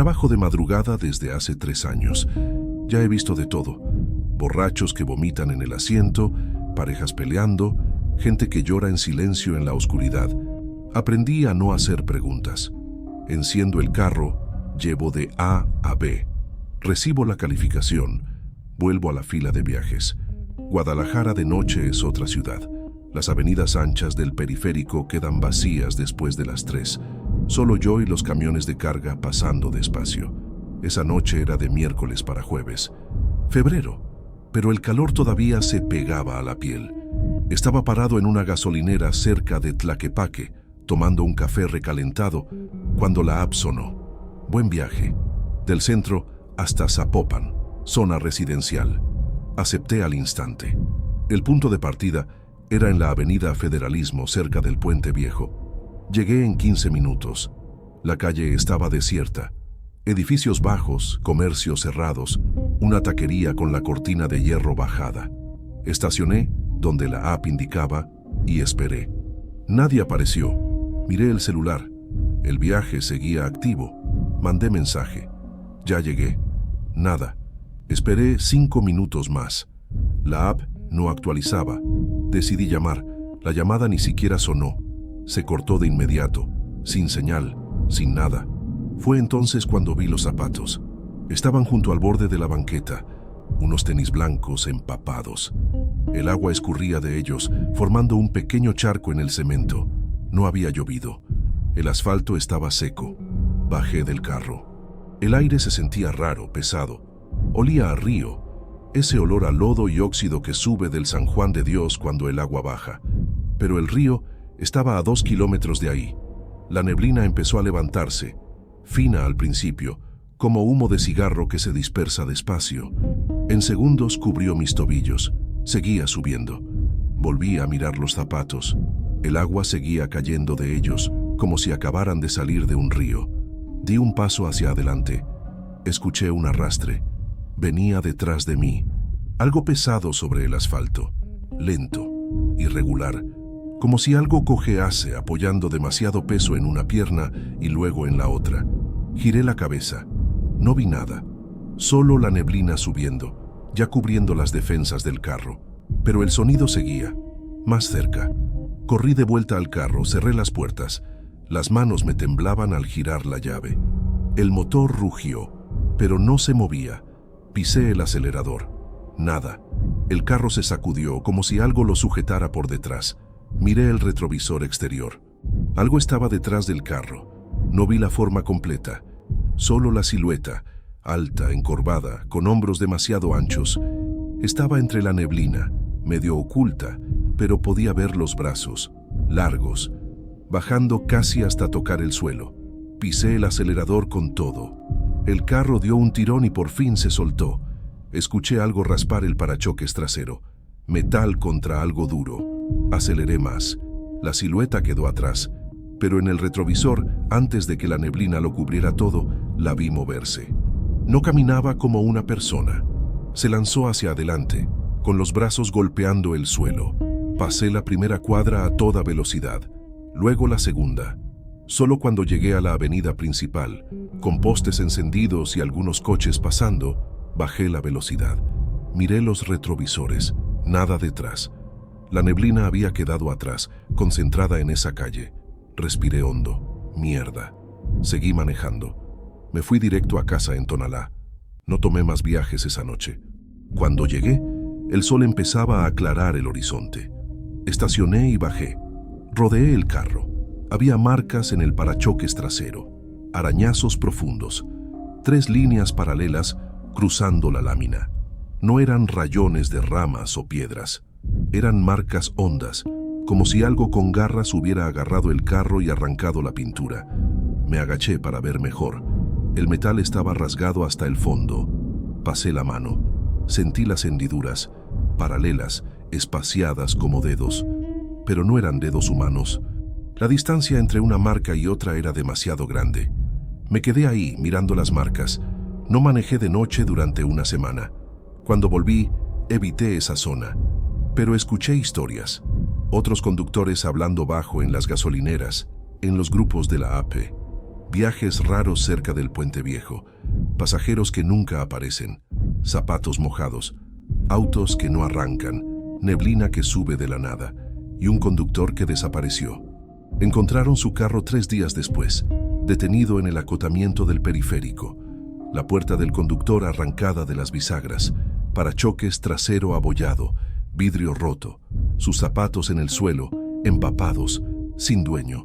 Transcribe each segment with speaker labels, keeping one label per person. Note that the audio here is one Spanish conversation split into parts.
Speaker 1: Trabajo de madrugada desde hace 3 años. Ya he visto de todo. Borrachos que vomitan en el asiento, parejas peleando, gente que llora en silencio en la oscuridad. Aprendí a no hacer preguntas. Enciendo el carro, llevo de A a B. Recibo la calificación. Vuelvo a la fila de viajes. Guadalajara de noche es otra ciudad. Las avenidas anchas del periférico quedan vacías después de las 3. Solo yo y los camiones de carga pasando despacio. Esa noche era de miércoles para jueves. Febrero, pero el calor todavía se pegaba a la piel. Estaba parado en una gasolinera cerca de Tlaquepaque, tomando un café recalentado, cuando la app sonó. Buen viaje. Del centro hasta Zapopan, zona residencial. Acepté al instante. El punto de partida era en la avenida Federalismo, cerca del Puente Viejo. Llegué en 15 minutos. La calle estaba desierta. Edificios bajos, comercios cerrados, una taquería con la cortina de hierro bajada. Estacioné donde la app indicaba y esperé. Nadie apareció. Miré el celular. El viaje seguía activo. Mandé mensaje. Ya llegué. Nada. Esperé 5 minutos más. La app no actualizaba. Decidí llamar. La llamada ni siquiera sonó. Se cortó de inmediato, sin señal, sin nada. Fue entonces cuando vi los zapatos. Estaban junto al borde de la banqueta, unos tenis blancos empapados. El agua escurría de ellos, formando un pequeño charco en el cemento. No había llovido. El asfalto estaba seco. Bajé del carro. El aire se sentía raro, pesado. Olía a río. Ese olor a lodo y óxido que sube del San Juan de Dios cuando el agua baja. Pero el río estaba a 2 kilómetros de ahí. La neblina empezó a levantarse, fina al principio, como humo de cigarro que se dispersa despacio. En segundos cubrió mis tobillos. Seguía subiendo. Volví a mirar los zapatos. El agua seguía cayendo de ellos, como si acabaran de salir de un río. Di un paso hacia adelante. Escuché un arrastre. Venía detrás de mí. Algo pesado sobre el asfalto. Lento, irregular, como si algo cojease apoyando demasiado peso en una pierna y luego en la otra. Giré la cabeza. No vi nada. Solo la neblina subiendo, ya cubriendo las defensas del carro. Pero el sonido seguía, más cerca. Corrí de vuelta al carro, cerré las puertas. Las manos me temblaban al girar la llave. El motor rugió, pero no se movía. Pisé el acelerador. Nada. El carro se sacudió como si algo lo sujetara por detrás. Miré el retrovisor exterior. Algo estaba detrás del carro. No vi la forma completa. Solo la silueta, alta, encorvada, con hombros demasiado anchos. Estaba entre la neblina, medio oculta, pero podía ver los brazos, largos, bajando casi hasta tocar el suelo. Pisé el acelerador con todo. El carro dio un tirón y por fin se soltó. Escuché algo raspar el parachoques trasero. Metal contra algo duro. Aceleré más. La silueta quedó atrás, pero en el retrovisor, antes de que la neblina lo cubriera todo, la vi moverse. No caminaba como una persona. Se lanzó hacia adelante, con los brazos golpeando el suelo. Pasé la primera cuadra a toda velocidad, luego la segunda. Solo cuando llegué a la avenida principal, con postes encendidos y algunos coches pasando, bajé la velocidad. Miré los retrovisores, nada detrás. La neblina había quedado atrás, concentrada en esa calle. Respiré hondo. Mierda. Seguí manejando. Me fui directo a casa en Tonalá. No tomé más viajes esa noche. Cuando llegué, el sol empezaba a aclarar el horizonte. Estacioné y bajé. Rodeé el carro. Había marcas en el parachoques trasero, arañazos profundos, 3 líneas paralelas cruzando la lámina. No eran rayones de ramas o piedras, eran marcas hondas, como si algo con garras hubiera agarrado el carro y arrancado la pintura. Me agaché para ver mejor. El metal estaba rasgado hasta el fondo. Pasé la mano. Sentí las hendiduras, paralelas, espaciadas como dedos, pero no eran dedos humanos. La distancia entre una marca y otra era demasiado grande. Me quedé ahí mirando las marcas. No manejé de noche durante una semana. Cuando volví, evité esa zona. Pero escuché historias. Otros conductores hablando bajo en las gasolineras, en los grupos de la AP. Viajes raros cerca del puente viejo, pasajeros que nunca aparecen, zapatos mojados, autos que no arrancan, neblina que sube de la nada y un conductor que desapareció. Encontraron su carro 3 días después, detenido en el acotamiento del periférico, la puerta del conductor arrancada de las bisagras, parachoques trasero abollado, vidrio roto, sus zapatos en el suelo, empapados, sin dueño.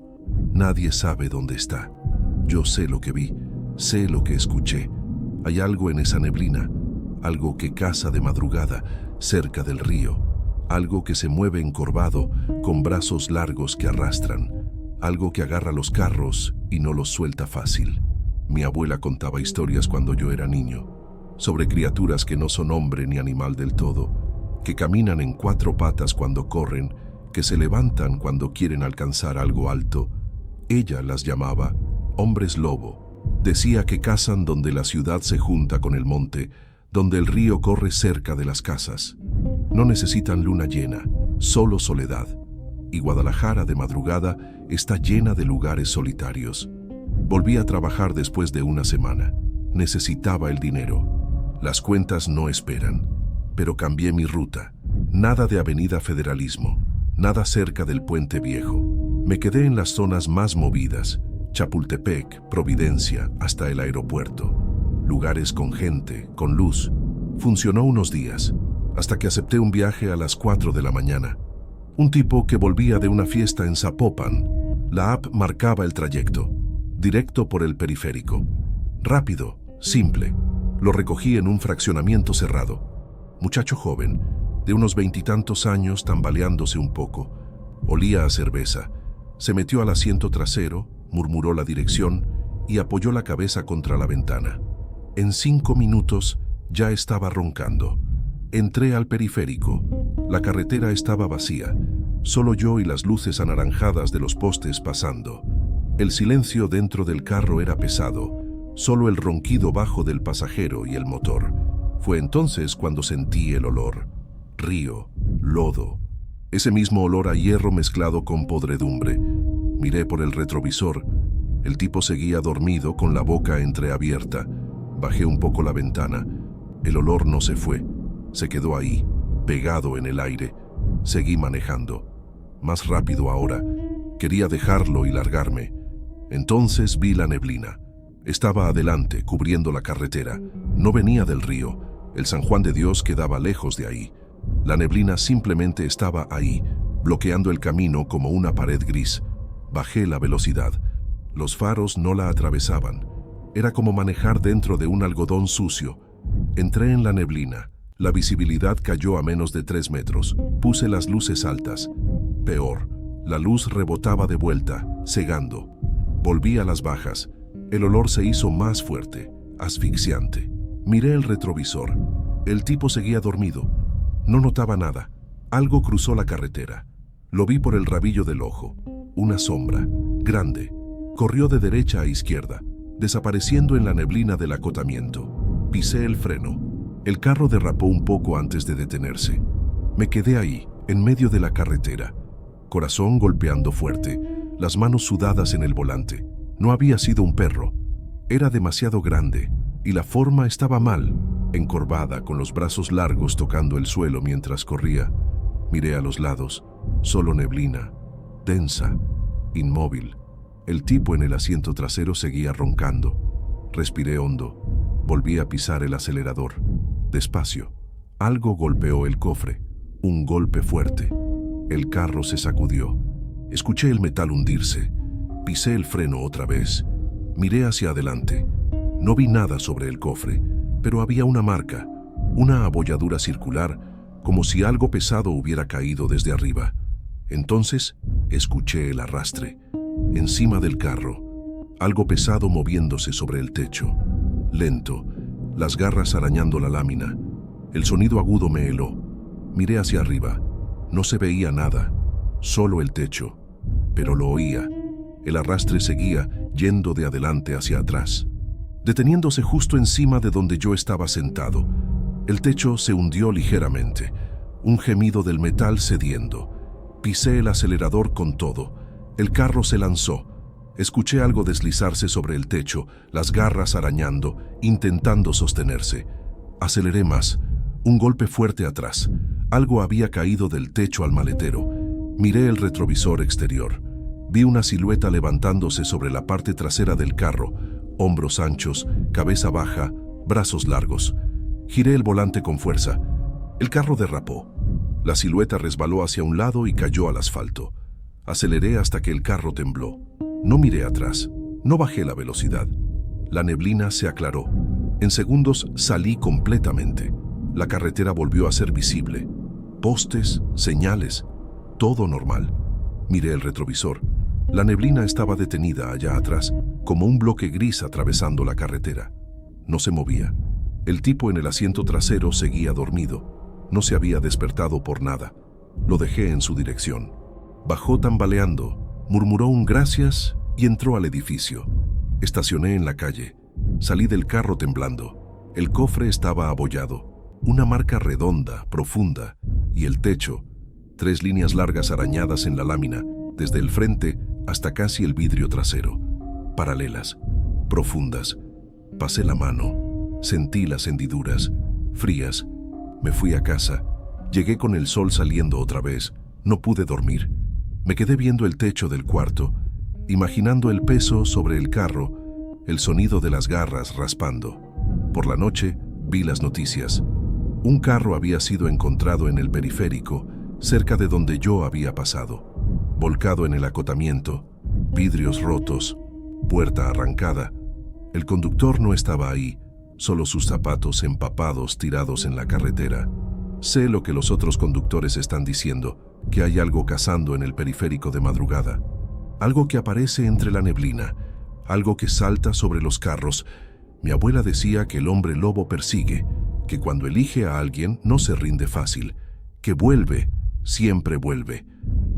Speaker 1: Nadie sabe dónde está. Yo sé lo que vi, sé lo que escuché. Hay algo en esa neblina, algo que caza de madrugada cerca del río, algo que se mueve encorvado con brazos largos que arrastran, algo que agarra los carros y no los suelta fácil. Mi abuela contaba historias cuando yo era niño, sobre criaturas que no son hombre ni animal del todo, que caminan en 4 patas cuando corren, que se levantan cuando quieren alcanzar algo alto. Ella las llamaba hombres lobo. Decía que cazan donde la ciudad se junta con el monte, donde el río corre cerca de las casas. No necesitan luna llena, solo soledad. Y Guadalajara de madrugada está llena de lugares solitarios. Volví a trabajar después de una semana. Necesitaba el dinero. Las cuentas no esperan. Pero cambié mi ruta. Nada de Avenida Federalismo, nada cerca del Puente Viejo. Me quedé en las zonas más movidas, Chapultepec, Providencia, hasta el aeropuerto. Lugares con gente, con luz. Funcionó unos días, hasta que acepté un viaje a las 4 de la mañana. Un tipo que volvía de una fiesta en Zapopan. La app marcaba el trayecto, directo por el periférico. Rápido, simple. Lo recogí en un fraccionamiento cerrado. Muchacho joven, de unos 20 y tantos años, tambaleándose un poco. Olía a cerveza. Se metió al asiento trasero, murmuró la dirección y apoyó la cabeza contra la ventana. En 5 minutos ya estaba roncando. Entré al periférico. La carretera estaba vacía, solo yo y las luces anaranjadas de los postes pasando. El silencio dentro del carro era pesado, solo el ronquido bajo del pasajero y el motor. Fue entonces cuando sentí el olor. Río, lodo. Ese mismo olor a hierro mezclado con podredumbre. Miré por el retrovisor. El tipo seguía dormido con la boca entreabierta. Bajé un poco la ventana. El olor no se fue. Se quedó ahí, pegado en el aire. Seguí manejando. Más rápido ahora. Quería dejarlo y largarme. Entonces vi la neblina. Estaba adelante, cubriendo la carretera. No venía del río. El San Juan de Dios quedaba lejos de ahí. La neblina simplemente estaba ahí, bloqueando el camino como una pared gris. Bajé la velocidad. Los faros no la atravesaban. Era como manejar dentro de un algodón sucio. Entré en la neblina. La visibilidad cayó a menos de 3 metros. Puse las luces altas. Peor, la luz rebotaba de vuelta, cegando. Volví a las bajas. El olor se hizo más fuerte, asfixiante. Miré el retrovisor. El tipo seguía dormido. No notaba nada. Algo cruzó la carretera. Lo vi por el rabillo del ojo. Una sombra, grande. Corrió de derecha a izquierda, desapareciendo en la neblina del acotamiento. Pisé el freno. El carro derrapó un poco antes de detenerse. Me quedé ahí, en medio de la carretera. Corazón golpeando fuerte, las manos sudadas en el volante. No había sido un perro. Era demasiado grande, y la forma estaba mal, encorvada, con los brazos largos tocando el suelo mientras corría. Miré a los lados, solo neblina, densa, inmóvil. El tipo en el asiento trasero seguía roncando. Respiré hondo. Volví a pisar el acelerador. Despacio. Algo golpeó el cofre. Un golpe fuerte. El carro se sacudió. Escuché el metal hundirse. Pisé el freno otra vez. Miré hacia adelante. No vi nada sobre el cofre, pero había una marca, una abolladura circular, como si algo pesado hubiera caído desde arriba. Entonces, escuché el arrastre. Encima del carro, algo pesado moviéndose sobre el techo. Lento, las garras arañando la lámina. El sonido agudo me heló. Miré hacia arriba. No se veía nada, solo el techo. Pero lo oía. El arrastre seguía, yendo de adelante hacia atrás, deteniéndose justo encima de donde yo estaba sentado. El techo se hundió ligeramente, un gemido del metal cediendo. Pisé el acelerador con todo. El carro se lanzó. Escuché algo deslizarse sobre el techo, las garras arañando, intentando sostenerse. Aceleré más. Un golpe fuerte atrás. Algo había caído del techo al maletero. Miré el retrovisor exterior. Vi una silueta levantándose sobre la parte trasera del carro, hombros anchos, cabeza baja, brazos largos. Giré el volante con fuerza. El carro derrapó. La silueta resbaló hacia un lado y cayó al asfalto. Aceleré hasta que el carro tembló. No miré atrás. No bajé la velocidad. La neblina se aclaró. En segundos salí completamente. La carretera volvió a ser visible. Postes, señales, todo normal. Miré el retrovisor. La neblina estaba detenida allá atrás, como un bloque gris atravesando la carretera. No se movía. El tipo en el asiento trasero seguía dormido. No se había despertado por nada. Lo dejé en su dirección. Bajó tambaleando, murmuró un gracias y entró al edificio. Estacioné en la calle. Salí del carro temblando. El cofre estaba abollado. Una marca redonda, profunda, y el techo, 3 líneas largas arañadas en la lámina, desde el frente hasta casi el vidrio trasero. Paralelas, profundas. Pasé la mano. Sentí las hendiduras, frías. Me fui a casa. Llegué con el sol saliendo otra vez. No pude dormir. Me quedé viendo el techo del cuarto, imaginando el peso sobre el carro, el sonido de las garras raspando. Por la noche vi las noticias. Un carro había sido encontrado en el periférico, cerca de donde yo había pasado. Volcado en el acotamiento, vidrios rotos, puerta arrancada. El conductor no estaba ahí, solo sus zapatos empapados tirados en la carretera. Sé lo que los otros conductores están diciendo, que hay algo cazando en el periférico de madrugada. Algo que aparece entre la neblina, algo que salta sobre los carros. Mi abuela decía que el hombre lobo persigue, que cuando elige a alguien no se rinde fácil, que vuelve, siempre vuelve.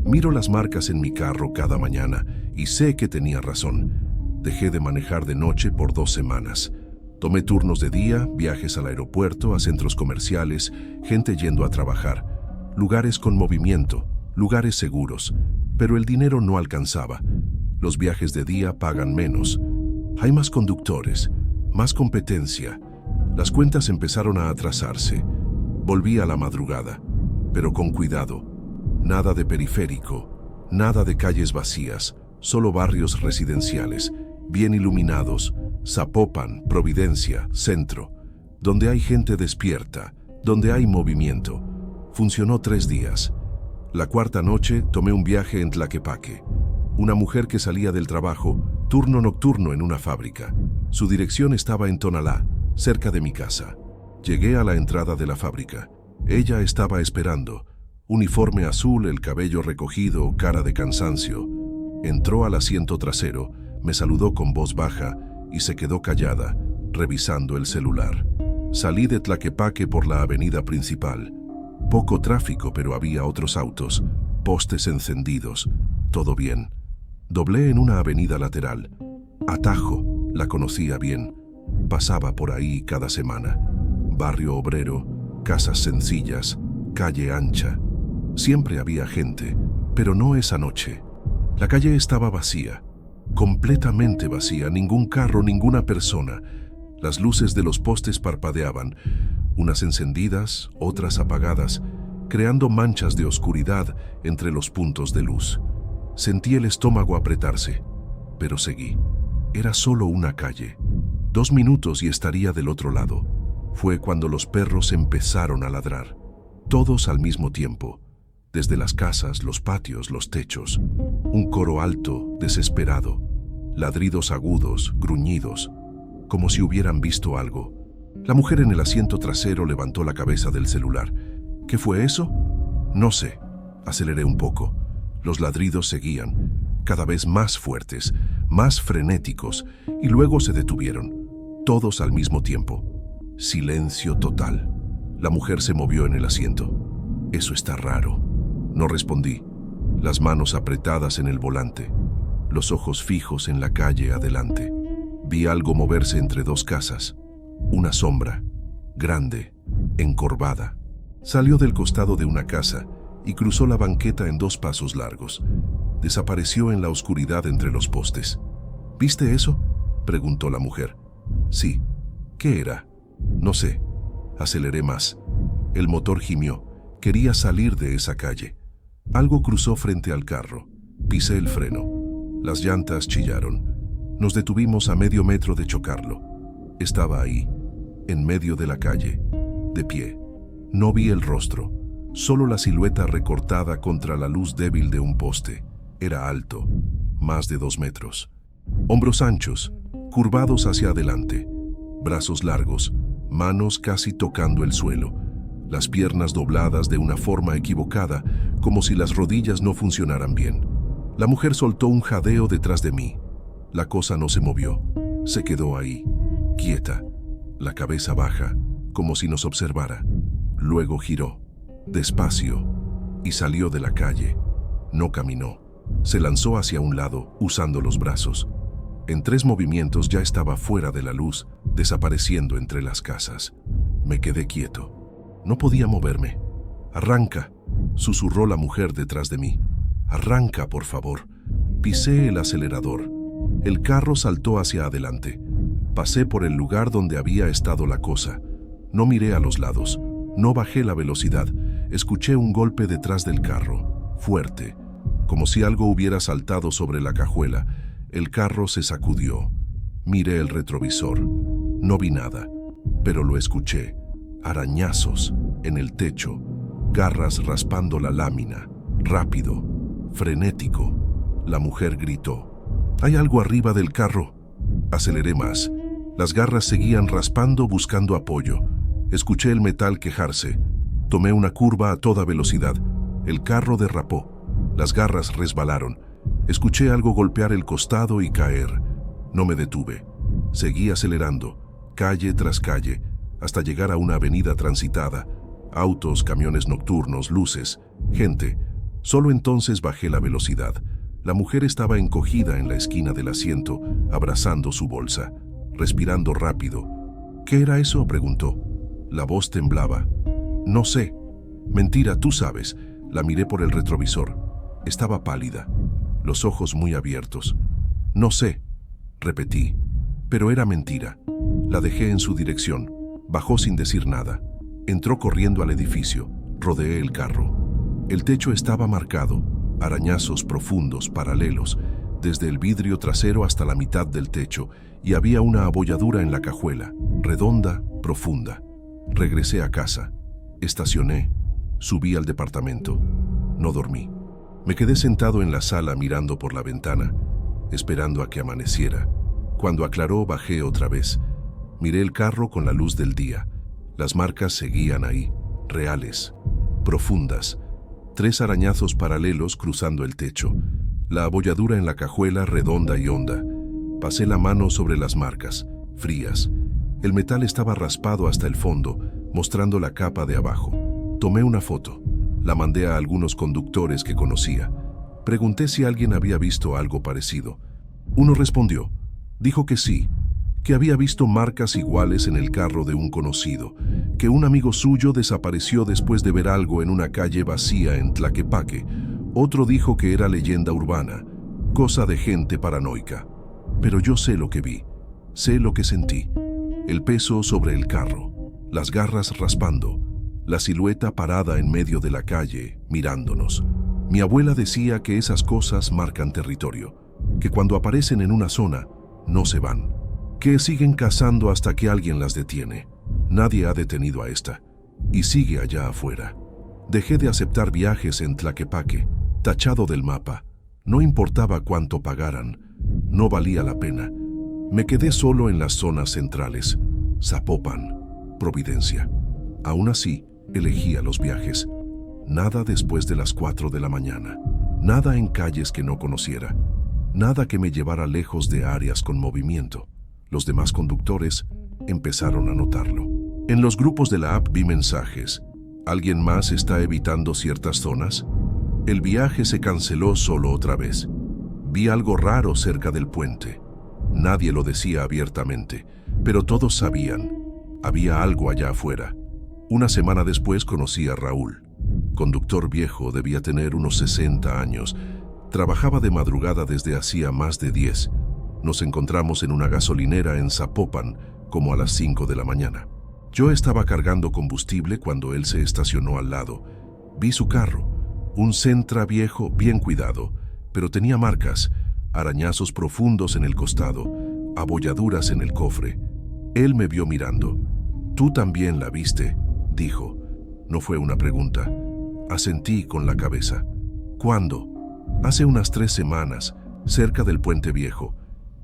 Speaker 1: Miro las marcas en mi carro cada mañana y sé que tenía razón. Dejé de manejar de noche por 2 semanas. Tomé turnos de día, viajes al aeropuerto, a centros comerciales, gente yendo a trabajar. Lugares con movimiento, lugares seguros, pero el dinero no alcanzaba. Los viajes de día pagan menos. Hay más conductores, más competencia. Las cuentas empezaron a atrasarse. Volví a la madrugada, pero con cuidado. Nada de periférico, nada de calles vacías, solo barrios residenciales, bien iluminados, Zapopan, Providencia, Centro, donde hay gente despierta, donde hay movimiento. Funcionó 3 días. La 4ª noche tomé un viaje en Tlaquepaque. Una mujer que salía del trabajo, turno nocturno en una fábrica. Su dirección estaba en Tonalá, cerca de mi casa. Llegué a la entrada de la fábrica. Ella estaba esperando. Uniforme azul, el cabello recogido, cara de cansancio. Entró al asiento trasero, me saludó con voz baja y se quedó callada, revisando el celular. Salí de Tlaquepaque por la avenida principal. Poco tráfico, pero había otros autos, postes encendidos, todo bien. Doblé en una avenida lateral. Atajo, la conocía bien. Pasaba por ahí cada semana. Barrio obrero, casas sencillas, calle ancha. Siempre había gente, pero no esa noche. La calle estaba vacía, completamente vacía, ningún carro, ninguna persona. Las luces de los postes parpadeaban, unas encendidas, otras apagadas, creando manchas de oscuridad entre los puntos de luz. Sentí el estómago apretarse, pero seguí. Era solo una calle. 2 minutos y estaría del otro lado. Fue cuando los perros empezaron a ladrar, todos al mismo tiempo, desde las casas, los patios, los techos. Un coro alto, desesperado, ladridos agudos, gruñidos, como si hubieran visto algo. La mujer en el asiento trasero levantó la cabeza del celular. ¿Qué fue eso? No sé. Aceleré un poco. Los ladridos seguían, cada vez más fuertes, más frenéticos, y luego se detuvieron, todos al mismo tiempo. Silencio total. La mujer se movió en el asiento. Eso está raro. No respondí. Las manos apretadas en el volante, los ojos fijos en la calle adelante. Vi algo moverse entre 2 casas. Una sombra, grande, encorvada. Salió del costado de una casa y cruzó la banqueta en 2 pasos largos. Desapareció en la oscuridad entre los postes. ¿Viste eso?, preguntó la mujer. Sí. ¿Qué era? No sé. Aceleré más. El motor gimió. Quería salir de esa calle. Algo cruzó frente al carro. Pisé el freno. Las llantas chillaron. Nos detuvimos a medio metro de chocarlo. Estaba ahí, en medio de la calle, de pie. No vi el rostro, solo la silueta recortada contra la luz débil de un poste. Era alto, más de 2 metros. Hombros anchos, curvados hacia adelante. Brazos largos, manos casi tocando el suelo. Las piernas dobladas de una forma equivocada, como si las rodillas no funcionaran bien. La mujer soltó un jadeo detrás de mí. La cosa no se movió. Se quedó ahí, quieta, la cabeza baja, como si nos observara. Luego giró, despacio, y salió de la calle. No caminó. Se lanzó hacia un lado, usando los brazos. En 3 movimientos ya estaba fuera de la luz, desapareciendo entre las casas. Me quedé quieto. No podía moverme. «Arranca», susurró la mujer detrás de mí. «Arranca, por favor». Pisé el acelerador. El carro saltó hacia adelante. Pasé por el lugar donde había estado la cosa. No miré a los lados. No bajé la velocidad. Escuché un golpe detrás del carro, fuerte, como si algo hubiera saltado sobre la cajuela. El carro se sacudió. Miré el retrovisor. No vi nada, pero lo escuché. Arañazos en el techo, garras raspando la lámina, rápido, frenético. La mujer gritó. «Hay algo arriba del carro». Aceleré más. Las garras seguían raspando buscando apoyo. Escuché el metal quejarse. Tomé una curva a toda velocidad. El carro derrapó. Las garras resbalaron. Escuché algo golpear el costado y caer. No me detuve. Seguí acelerando, calle tras calle, hasta llegar a una avenida transitada. Autos, camiones nocturnos, luces, gente. Solo entonces bajé la velocidad. La mujer estaba encogida en la esquina del asiento, abrazando su bolsa, respirando rápido. «¿Qué era eso?», preguntó. La voz temblaba. «No sé». «Mentira, tú sabes». La miré por el retrovisor. Estaba pálida, los ojos muy abiertos. «No sé», repetí. Pero era mentira. La dejé en su dirección. Bajó sin decir nada. Entró corriendo al edificio. Rodeé el carro. El techo estaba marcado. Arañazos profundos, paralelos, desde el vidrio trasero hasta la mitad del techo, y había una abolladura en la cajuela, redonda, profunda. Regresé a casa. Estacioné. Subí al departamento. No dormí. Me quedé sentado en la sala mirando por la ventana, esperando a que amaneciera. Cuando aclaró, bajé otra vez. Miré el carro con la luz del día. Las marcas seguían ahí, reales, profundas. 3 arañazos paralelos cruzando el techo. La abolladura en la cajuela redonda y honda. Pasé la mano sobre las marcas, frías. El metal estaba raspado hasta el fondo, mostrando la capa de abajo. Tomé una foto. La mandé a algunos conductores que conocía. Pregunté si alguien había visto algo parecido. Uno respondió. Dijo que sí, que había visto marcas iguales en el carro de un conocido, que un amigo suyo desapareció después de ver algo en una calle vacía en Tlaquepaque. Otro dijo que era leyenda urbana, cosa de gente paranoica. Pero yo sé lo que vi, sé lo que sentí. El peso sobre el carro, las garras raspando, la silueta parada en medio de la calle, mirándonos. Mi abuela decía que esas cosas marcan territorio, que cuando aparecen en una zona, no se van, que siguen cazando hasta que alguien las detiene. Nadie ha detenido a esta, y sigue allá afuera. Dejé de aceptar viajes en Tlaquepaque, tachado del mapa. No importaba cuánto pagaran, no valía la pena. Me quedé solo en las zonas centrales, Zapopan, Providencia. Aún así, elegía los viajes. Nada después de las 4 de la mañana, nada en calles que no conociera, nada que me llevara lejos de áreas con movimiento. Los demás conductores empezaron a notarlo. En los grupos de la app vi mensajes. ¿Alguien más está evitando ciertas zonas? El viaje se canceló solo otra vez. Vi algo raro cerca del puente. Nadie lo decía abiertamente, pero todos sabían. Había algo allá afuera. Una semana después conocí a Raúl. Conductor viejo, debía tener unos 60 años. Trabajaba de madrugada desde hacía más de 10. Nos encontramos en una gasolinera en Zapopan, como a las 5 de la mañana. Yo estaba cargando combustible cuando él se estacionó al lado. Vi su carro, un Sentra viejo bien cuidado, pero tenía marcas, arañazos profundos en el costado, abolladuras en el cofre. Él me vio mirando. «¿Tú también la viste?», dijo. No fue una pregunta. Asentí con la cabeza. «¿Cuándo?». «Hace unas 3 semanas, cerca del Puente Viejo».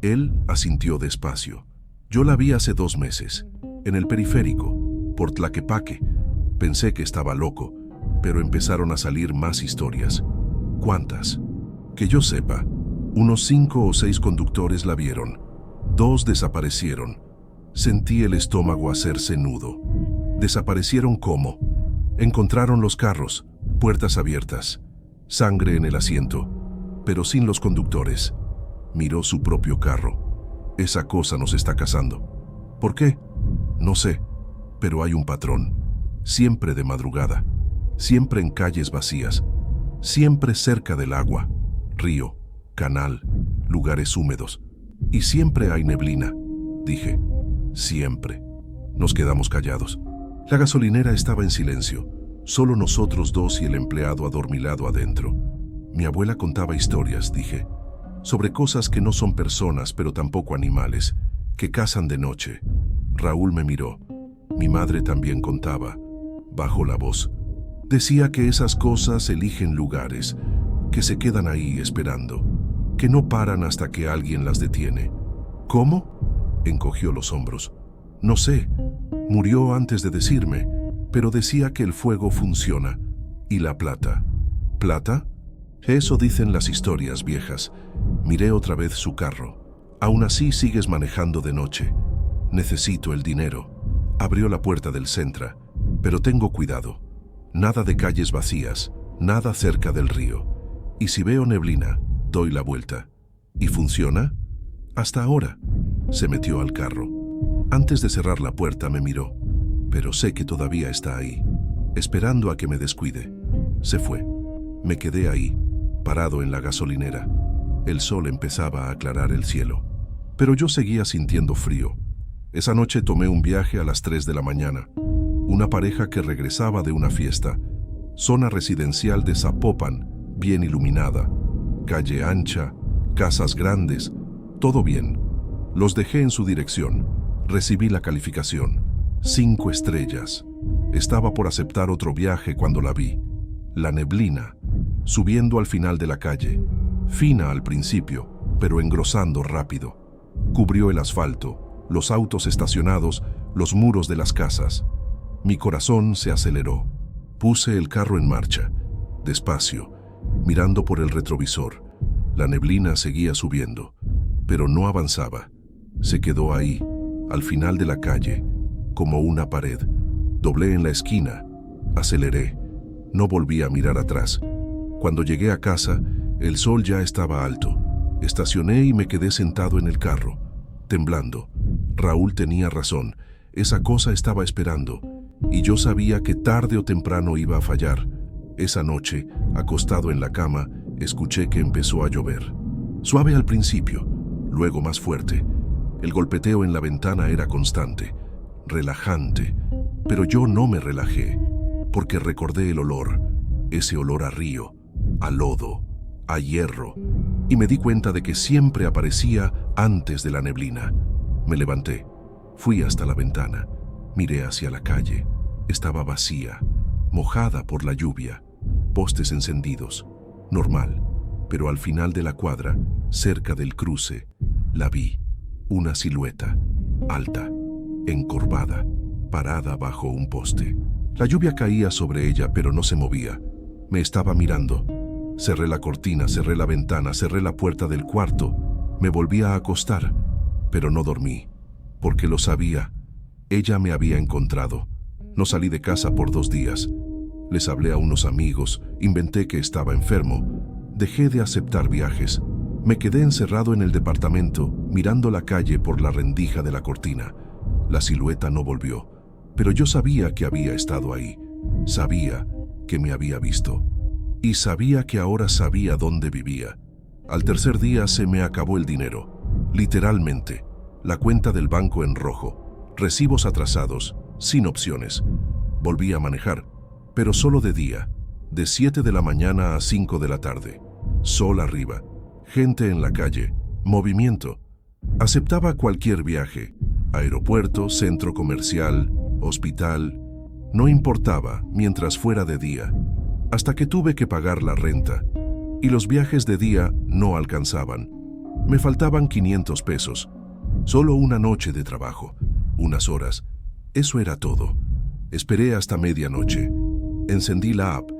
Speaker 1: Él asintió despacio. «Yo la vi hace 2 meses, en el periférico, por Tlaquepaque». Pensé que estaba loco, pero empezaron a salir más historias. «¿Cuántas?». «Que yo sepa, unos 5 o 6 conductores la vieron. 2 desaparecieron». Sentí el estómago hacerse nudo. «¿Desaparecieron cómo?». «Encontraron los carros, puertas abiertas, sangre en el asiento, pero sin los conductores». Miró su propio carro. «Esa cosa nos está cazando». «¿Por qué?». «No sé, pero hay un patrón. Siempre de madrugada, siempre en calles vacías, siempre cerca del agua, río, canal, lugares húmedos. Y siempre hay neblina», dije. «Siempre». Nos quedamos callados. La gasolinera estaba en silencio, solo nosotros 2 y el empleado adormilado adentro. Mi abuela contaba historias, dije, sobre cosas que no son personas pero tampoco animales, que cazan de noche. Raúl me miró. Mi madre también contaba. Bajó la voz. Decía que esas cosas eligen lugares, que se quedan ahí esperando, que no paran hasta que alguien las detiene. «¿Cómo?». Encogió los hombros. «No sé. Murió antes de decirme, pero decía que el fuego funciona. ¿Y la plata?». «¿Plata?». «Eso dicen las historias viejas». Miré otra vez su carro. «Aún así sigues manejando de noche». «Necesito el dinero». Abrió la puerta del Sentra. «Pero tengo cuidado. Nada de calles vacías, nada cerca del río. Y si veo neblina, doy la vuelta». «¿Y funciona?». «Hasta ahora». Se metió al carro. Antes de cerrar la puerta me miró. «Pero sé que todavía está ahí, esperando a que me descuide». Se fue. Me quedé ahí, parado en la gasolinera. El sol empezaba a aclarar el cielo, pero yo seguía sintiendo frío. Esa noche tomé un viaje a las 3 de la mañana. Una pareja que regresaba de una fiesta. Zona residencial de Zapopan, bien iluminada. Calle ancha, casas grandes, todo bien. Los dejé en su dirección. Recibí la calificación. 5 estrellas. Estaba por aceptar otro viaje cuando la vi. La neblina, subiendo al final de la calle. Fina al principio, pero engrosando rápido. Cubrió el asfalto, los autos estacionados, los muros de las casas. Mi corazón se aceleró. Puse el carro en marcha, despacio, mirando por el retrovisor. La neblina seguía subiendo, pero no avanzaba. Se quedó ahí, al final de la calle, como una pared. Doblé en la esquina, aceleré. No volví a mirar atrás. Cuando llegué a casa, el sol ya estaba alto. Estacioné y me quedé sentado en el carro, temblando. Raúl tenía razón, esa cosa estaba esperando, y yo sabía que tarde o temprano iba a fallar. Esa noche, acostado en la cama, escuché que empezó a llover. Suave al principio, luego más fuerte. El golpeteo en la ventana era constante, relajante, pero yo no me relajé, porque recordé el olor, ese olor a río, a lodo, a hierro, y me di cuenta de que siempre aparecía antes de la neblina. Me levanté, fui hasta la ventana, miré hacia la calle. Estaba vacía, mojada por la lluvia, postes encendidos, normal, pero al final de la cuadra, cerca del cruce, la vi. Una silueta, alta, encorvada, parada bajo un poste. La lluvia caía sobre ella, pero no se movía. Me estaba mirando. Cerré la cortina, cerré la ventana, cerré la puerta del cuarto. Me volví a acostar, pero no dormí, porque lo sabía. Ella me había encontrado. No salí de casa por 2 días. Les hablé a unos amigos, inventé que estaba enfermo. Dejé de aceptar viajes. Me quedé encerrado en el departamento, mirando la calle por la rendija de la cortina. La silueta no volvió, pero yo sabía que había estado ahí. Sabía que me había visto. Y sabía que ahora sabía dónde vivía. Al tercer día se me acabó el dinero. Literalmente, la cuenta del banco en rojo, recibos atrasados, sin opciones. Volví a manejar, pero solo de día, de 7 de la mañana a 5 de la tarde. Sol arriba, gente en la calle, movimiento. Aceptaba cualquier viaje, aeropuerto, centro comercial, hospital, no importaba mientras fuera de día, hasta que tuve que pagar la renta, y los viajes de día no alcanzaban. Me faltaban 500 pesos, solo una noche de trabajo, unas horas, eso era todo. Esperé hasta medianoche, encendí la app,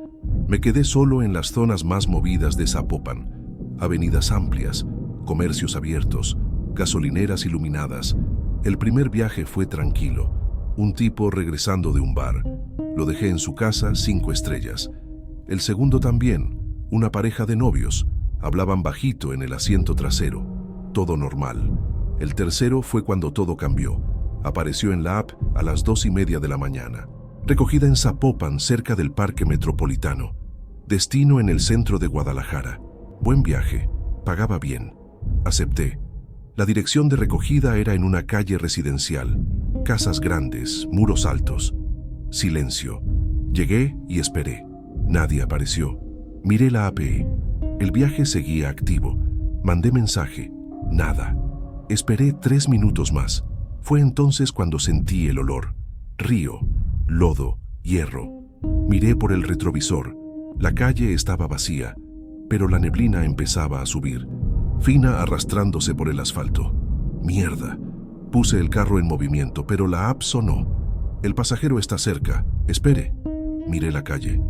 Speaker 1: me quedé solo en las zonas más movidas de Zapopan, avenidas amplias, comercios abiertos, gasolineras iluminadas. El primer viaje fue tranquilo, un tipo regresando de un bar. Lo dejé en su casa, 5 estrellas. El segundo también, una pareja de novios. Hablaban bajito en el asiento trasero. Todo normal. El tercero fue cuando todo cambió. Apareció en la app a las 2:30 de la mañana. Recogida en Zapopan, cerca del Parque Metropolitano. Destino en el centro de Guadalajara. Buen viaje. Pagaba bien. Acepté. La dirección de recogida era en una calle residencial. Casas grandes, muros altos. Silencio. Llegué y esperé. Nadie apareció. Miré la APE. El viaje seguía activo. Mandé mensaje. Nada. Esperé 3 minutos más. Fue entonces cuando sentí el olor. Río, lodo, hierro. Miré por el retrovisor. La calle estaba vacía, pero la neblina empezaba a subir, fina arrastrándose por el asfalto. Mierda. Puse el carro en movimiento, pero la app sonó. El pasajero está cerca. Espere. Miré la calle.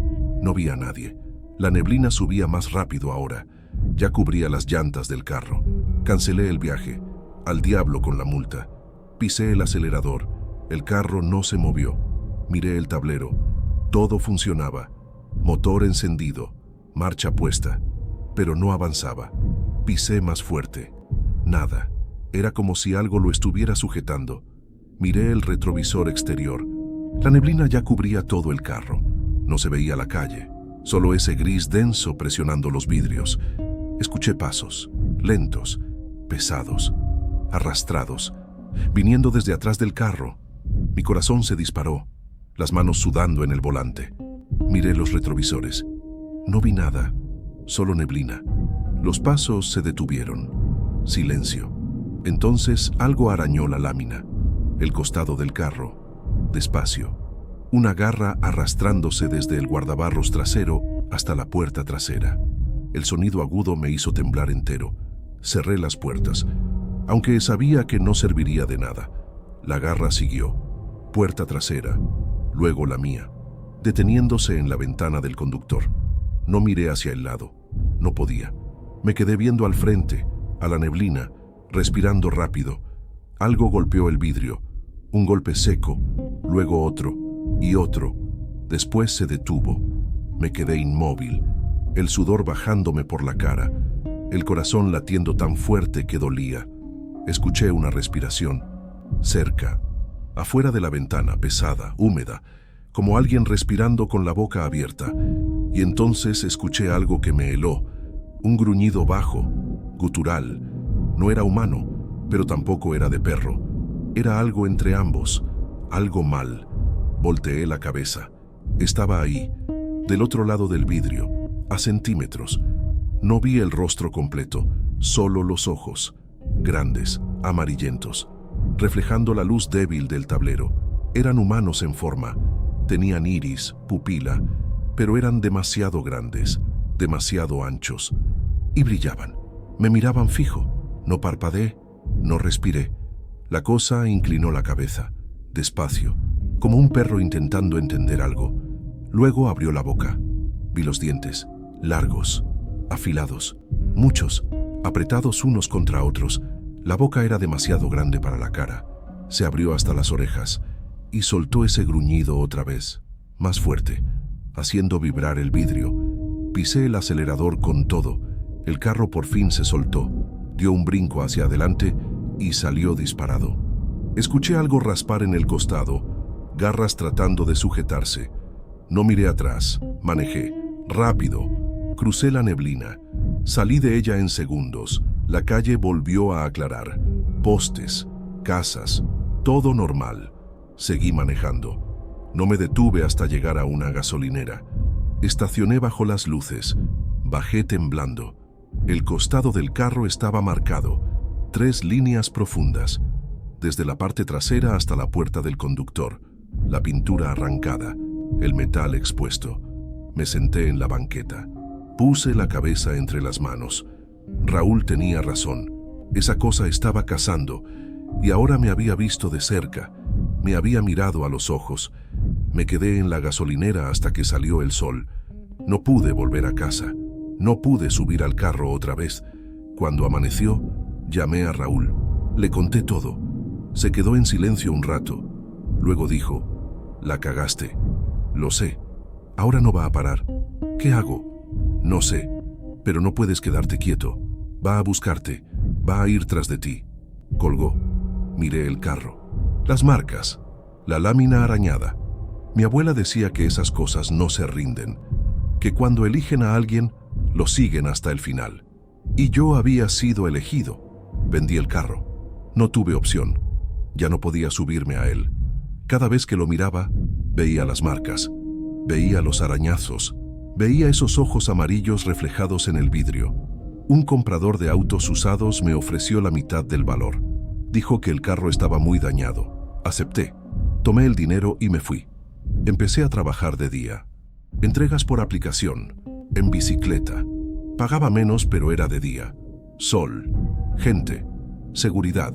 Speaker 1: No vi a nadie. La neblina subía más rápido ahora. Ya cubría las llantas del carro. Cancelé el viaje. Al diablo con la multa. Pisé el acelerador. El carro no se movió. Miré el tablero. Todo funcionaba. Motor encendido. Marcha puesta. Pero no avanzaba. Pisé más fuerte. Nada. Era como si algo lo estuviera sujetando. Miré el retrovisor exterior. La neblina ya cubría todo el carro. No se veía la calle. Solo ese gris denso presionando los vidrios. Escuché pasos. Lentos. Pesados. Arrastrados. Viniendo desde atrás del carro. Mi corazón se disparó. Las manos sudando en el volante. Miré los retrovisores. No vi nada. Solo neblina. Los pasos se detuvieron. Silencio. Entonces algo arañó la lámina. El costado del carro. Despacio. Una garra arrastrándose desde el guardabarros trasero hasta la puerta trasera. El sonido agudo me hizo temblar entero. Cerré las puertas, aunque sabía que no serviría de nada. La garra siguió. Puerta trasera. Luego la mía, deteniéndose en la ventana del conductor. No miré hacia el lado. No podía. Me quedé viendo al frente, a la neblina, respirando rápido. Algo golpeó el vidrio. Un golpe seco, luego otro y otro. Después se detuvo. Me quedé inmóvil, el sudor bajándome por la cara, el corazón latiendo tan fuerte que dolía. Escuché una respiración. Cerca. Afuera de la ventana, pesada, húmeda, como alguien respirando con la boca abierta. Y entonces escuché algo que me heló. Un gruñido bajo, gutural. No era humano, pero tampoco era de perro. Era algo entre ambos, algo mal. Volteé la cabeza. Estaba ahí, del otro lado del vidrio, a centímetros. No vi el rostro completo, solo los ojos, grandes, amarillentos, reflejando la luz débil del tablero. Eran humanos en forma, tenían iris, pupila, pero eran demasiado grandes, demasiado anchos, y brillaban. Me miraban fijo, no parpadeé, no respiré. La cosa inclinó la cabeza, despacio, como un perro intentando entender algo. Luego abrió la boca. Vi los dientes, largos, afilados, muchos, apretados unos contra otros. La boca era demasiado grande para la cara. Se abrió hasta las orejas y soltó ese gruñido otra vez, más fuerte, haciendo vibrar el vidrio. Pisé el acelerador con todo. El carro por fin se soltó, dio un brinco hacia adelante y salió disparado. Escuché algo raspar en el costado, garras tratando de sujetarse. No miré atrás, manejé, rápido, crucé la neblina, salí de ella en segundos, La calle volvió a aclarar. Postes, casas, todo normal. Seguí manejando. No me detuve hasta llegar a una gasolinera. Estacioné bajo las luces. Bajé temblando. El costado del carro estaba marcado. 3 líneas profundas. Desde la parte trasera hasta la puerta del conductor. La pintura arrancada. El metal expuesto. Me senté en la banqueta. Puse la cabeza entre las manos. Raúl tenía razón. Esa cosa estaba cazando, y ahora me había visto de cerca. Me había mirado a los ojos. Me quedé en la gasolinera hasta que salió el sol. No pude volver a casa. No pude subir al carro otra vez. Cuando amaneció, llamé a Raúl. Le conté todo. Se quedó en silencio un rato. Luego dijo: «La cagaste». «Lo sé. Ahora no va a parar». «¿Qué hago?» «No sé. Pero no puedes quedarte quieto. Va a buscarte. Va a ir tras de ti». Colgó. Miré el carro. Las marcas. La lámina arañada. Mi abuela decía que esas cosas no se rinden. Que cuando eligen a alguien, lo siguen hasta el final. Y yo había sido elegido. Vendí el carro. No tuve opción. Ya no podía subirme a él. Cada vez que lo miraba, veía las marcas. Veía los arañazos. Veía esos ojos amarillos reflejados en el vidrio. Un comprador de autos usados me ofreció la mitad del valor. Dijo que el carro estaba muy dañado. Acepté. Tomé el dinero y me fui. Empecé a trabajar de día. Entregas por aplicación. En bicicleta. Pagaba menos, pero era de día. Sol. Gente. Seguridad.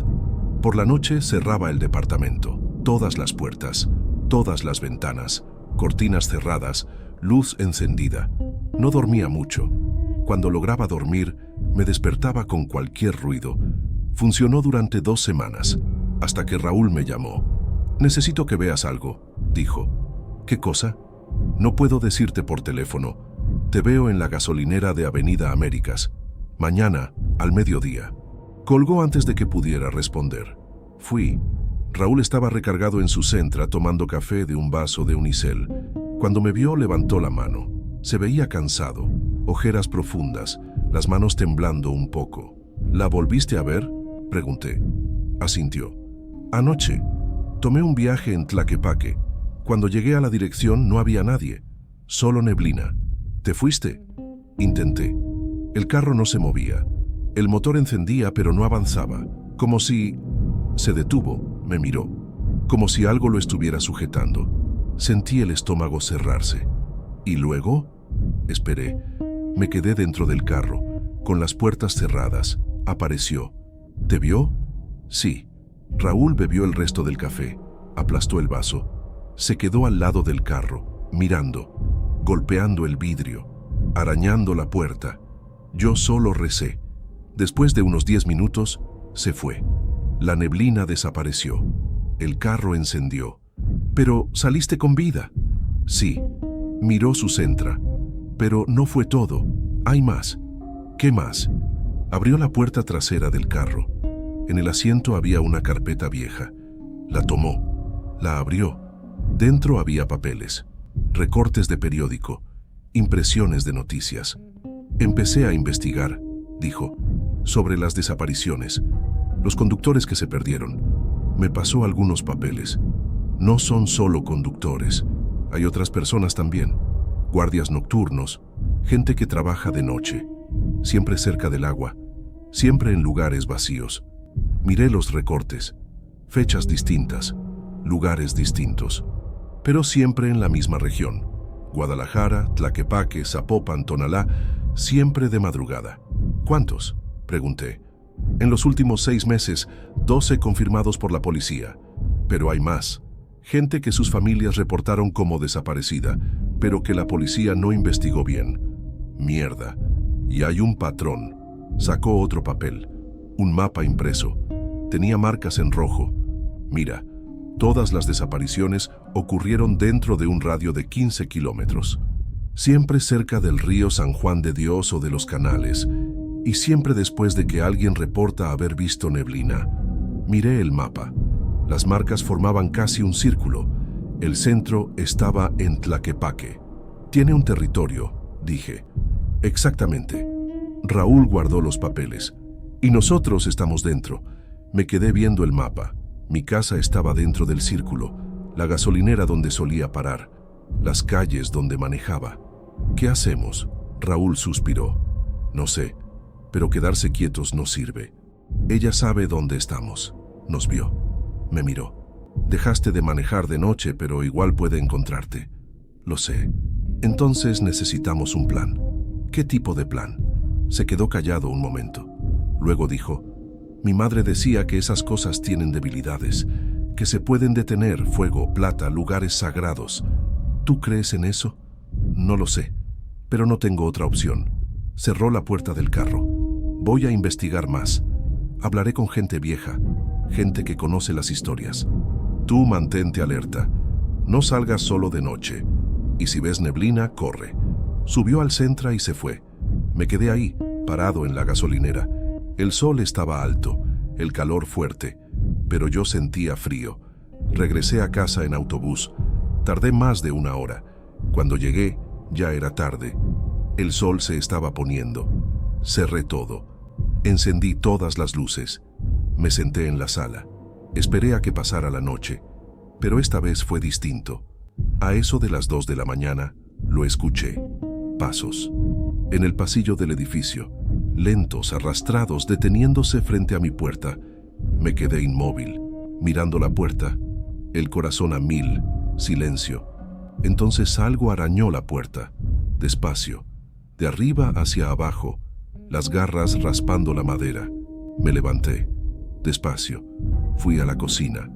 Speaker 1: Por la noche cerraba el departamento. Todas las puertas. Todas las ventanas. Cortinas cerradas. Luz encendida. No dormía mucho. Cuando lograba dormir, me despertaba con cualquier ruido. Funcionó durante 2 semanas, hasta que Raúl me llamó. «Necesito que veas algo», dijo. «¿Qué cosa?» «No puedo decirte por teléfono. Te veo en la gasolinera de Avenida Américas. Mañana, al mediodía». Colgó antes de que pudiera responder. Fui. Raúl estaba recargado en su Sentra tomando café de un vaso de unicel. Cuando me vio, levantó la mano. Se veía cansado, ojeras profundas, las manos temblando un poco. «¿La volviste a ver?», pregunté. Asintió. «Anoche. Tomé un viaje en Tlaquepaque. Cuando llegué a la dirección no había nadie, solo neblina. ¿Te fuiste?». Intenté. El carro no se movía. El motor encendía, pero no avanzaba. Como si... Se detuvo, me miró. Como si algo lo estuviera sujetando. Sentí el estómago cerrarse. ¿Y luego? Esperé. Me quedé dentro del carro, con las puertas cerradas. Apareció. ¿Te vio? Sí. Raúl bebió el resto del café. Aplastó el vaso. Se quedó al lado del carro, mirando, golpeando el vidrio, arañando la puerta. Yo solo recé. Después de unos 10 minutos, se fue. La neblina desapareció. El carro encendió. «¿Pero saliste con vida?» «Sí». Miró su Sentra. «Pero no fue todo. Hay más». «¿Qué más?». Abrió la puerta trasera del carro. En el asiento había una carpeta vieja. La tomó. La abrió. Dentro había papeles, recortes de periódico, impresiones de noticias. «Empecé a investigar», dijo, «sobre las desapariciones, los conductores que se perdieron. Me pasó algunos papeles. No son solo conductores, hay otras personas también. Guardias nocturnos, gente que trabaja de noche, siempre cerca del agua, siempre en lugares vacíos. Miré los recortes, fechas distintas, lugares distintos, pero siempre en la misma región. Guadalajara, Tlaquepaque, Zapopan, Tonalá, siempre de madrugada». «¿Cuántos?», pregunté. «En los últimos 6 meses, 12 confirmados por la policía. Pero hay más. Gente que sus familias reportaron como desaparecida, pero que la policía no investigó bien. Mierda. Y hay un patrón». Sacó otro papel, un mapa impreso. Tenía marcas en rojo. «Mira, todas las desapariciones ocurrieron dentro de un radio de 15 kilómetros. Siempre cerca del río San Juan de Dios o de los canales, y siempre después de que alguien reporta haber visto neblina». Miré el mapa. Las marcas formaban casi un círculo. El centro estaba en Tlaquepaque. «Tiene un territorio», dije. «Exactamente». Raúl guardó los papeles. Y nosotros estamos dentro. Me quedé viendo el mapa. Mi casa estaba dentro del círculo, la gasolinera donde solía parar, las calles donde manejaba. ¿Qué hacemos? Raúl suspiró. No sé, pero quedarse quietos no sirve. Ella sabe dónde estamos. Nos vio. Me miró. Dejaste de manejar de noche, pero igual puede encontrarte. Lo sé. Entonces necesitamos un plan. ¿Qué tipo de plan? Se quedó callado un momento. Luego dijo, mi madre decía que esas cosas tienen debilidades, que se pueden detener, fuego, plata, lugares sagrados. ¿Tú crees en eso? No lo sé, pero no tengo otra opción. Cerró la puerta del carro. Voy a investigar más. Hablaré con gente vieja, gente que conoce las historias. Tú mantente alerta. No salgas solo de noche. Y si ves neblina, corre. Subió al Sentra y se fue. Me quedé ahí, parado en la gasolinera. El sol estaba alto, el calor fuerte, pero yo sentía frío. Regresé a casa en autobús. Tardé más de 1 hora. Cuando llegué, ya era tarde. El sol se estaba poniendo. Cerré todo. Encendí todas las luces. Me senté en la sala. Esperé a que pasara la noche, pero esta vez fue distinto. A eso de las 2 de la mañana, lo escuché. Pasos. En el pasillo del edificio, lentos, arrastrados, deteniéndose frente a mi puerta. Me quedé inmóvil, mirando la puerta, el corazón a 1000, silencio. Entonces algo arañó la puerta, despacio, de arriba hacia abajo, las garras raspando la madera. Me levanté, despacio, fui a la cocina,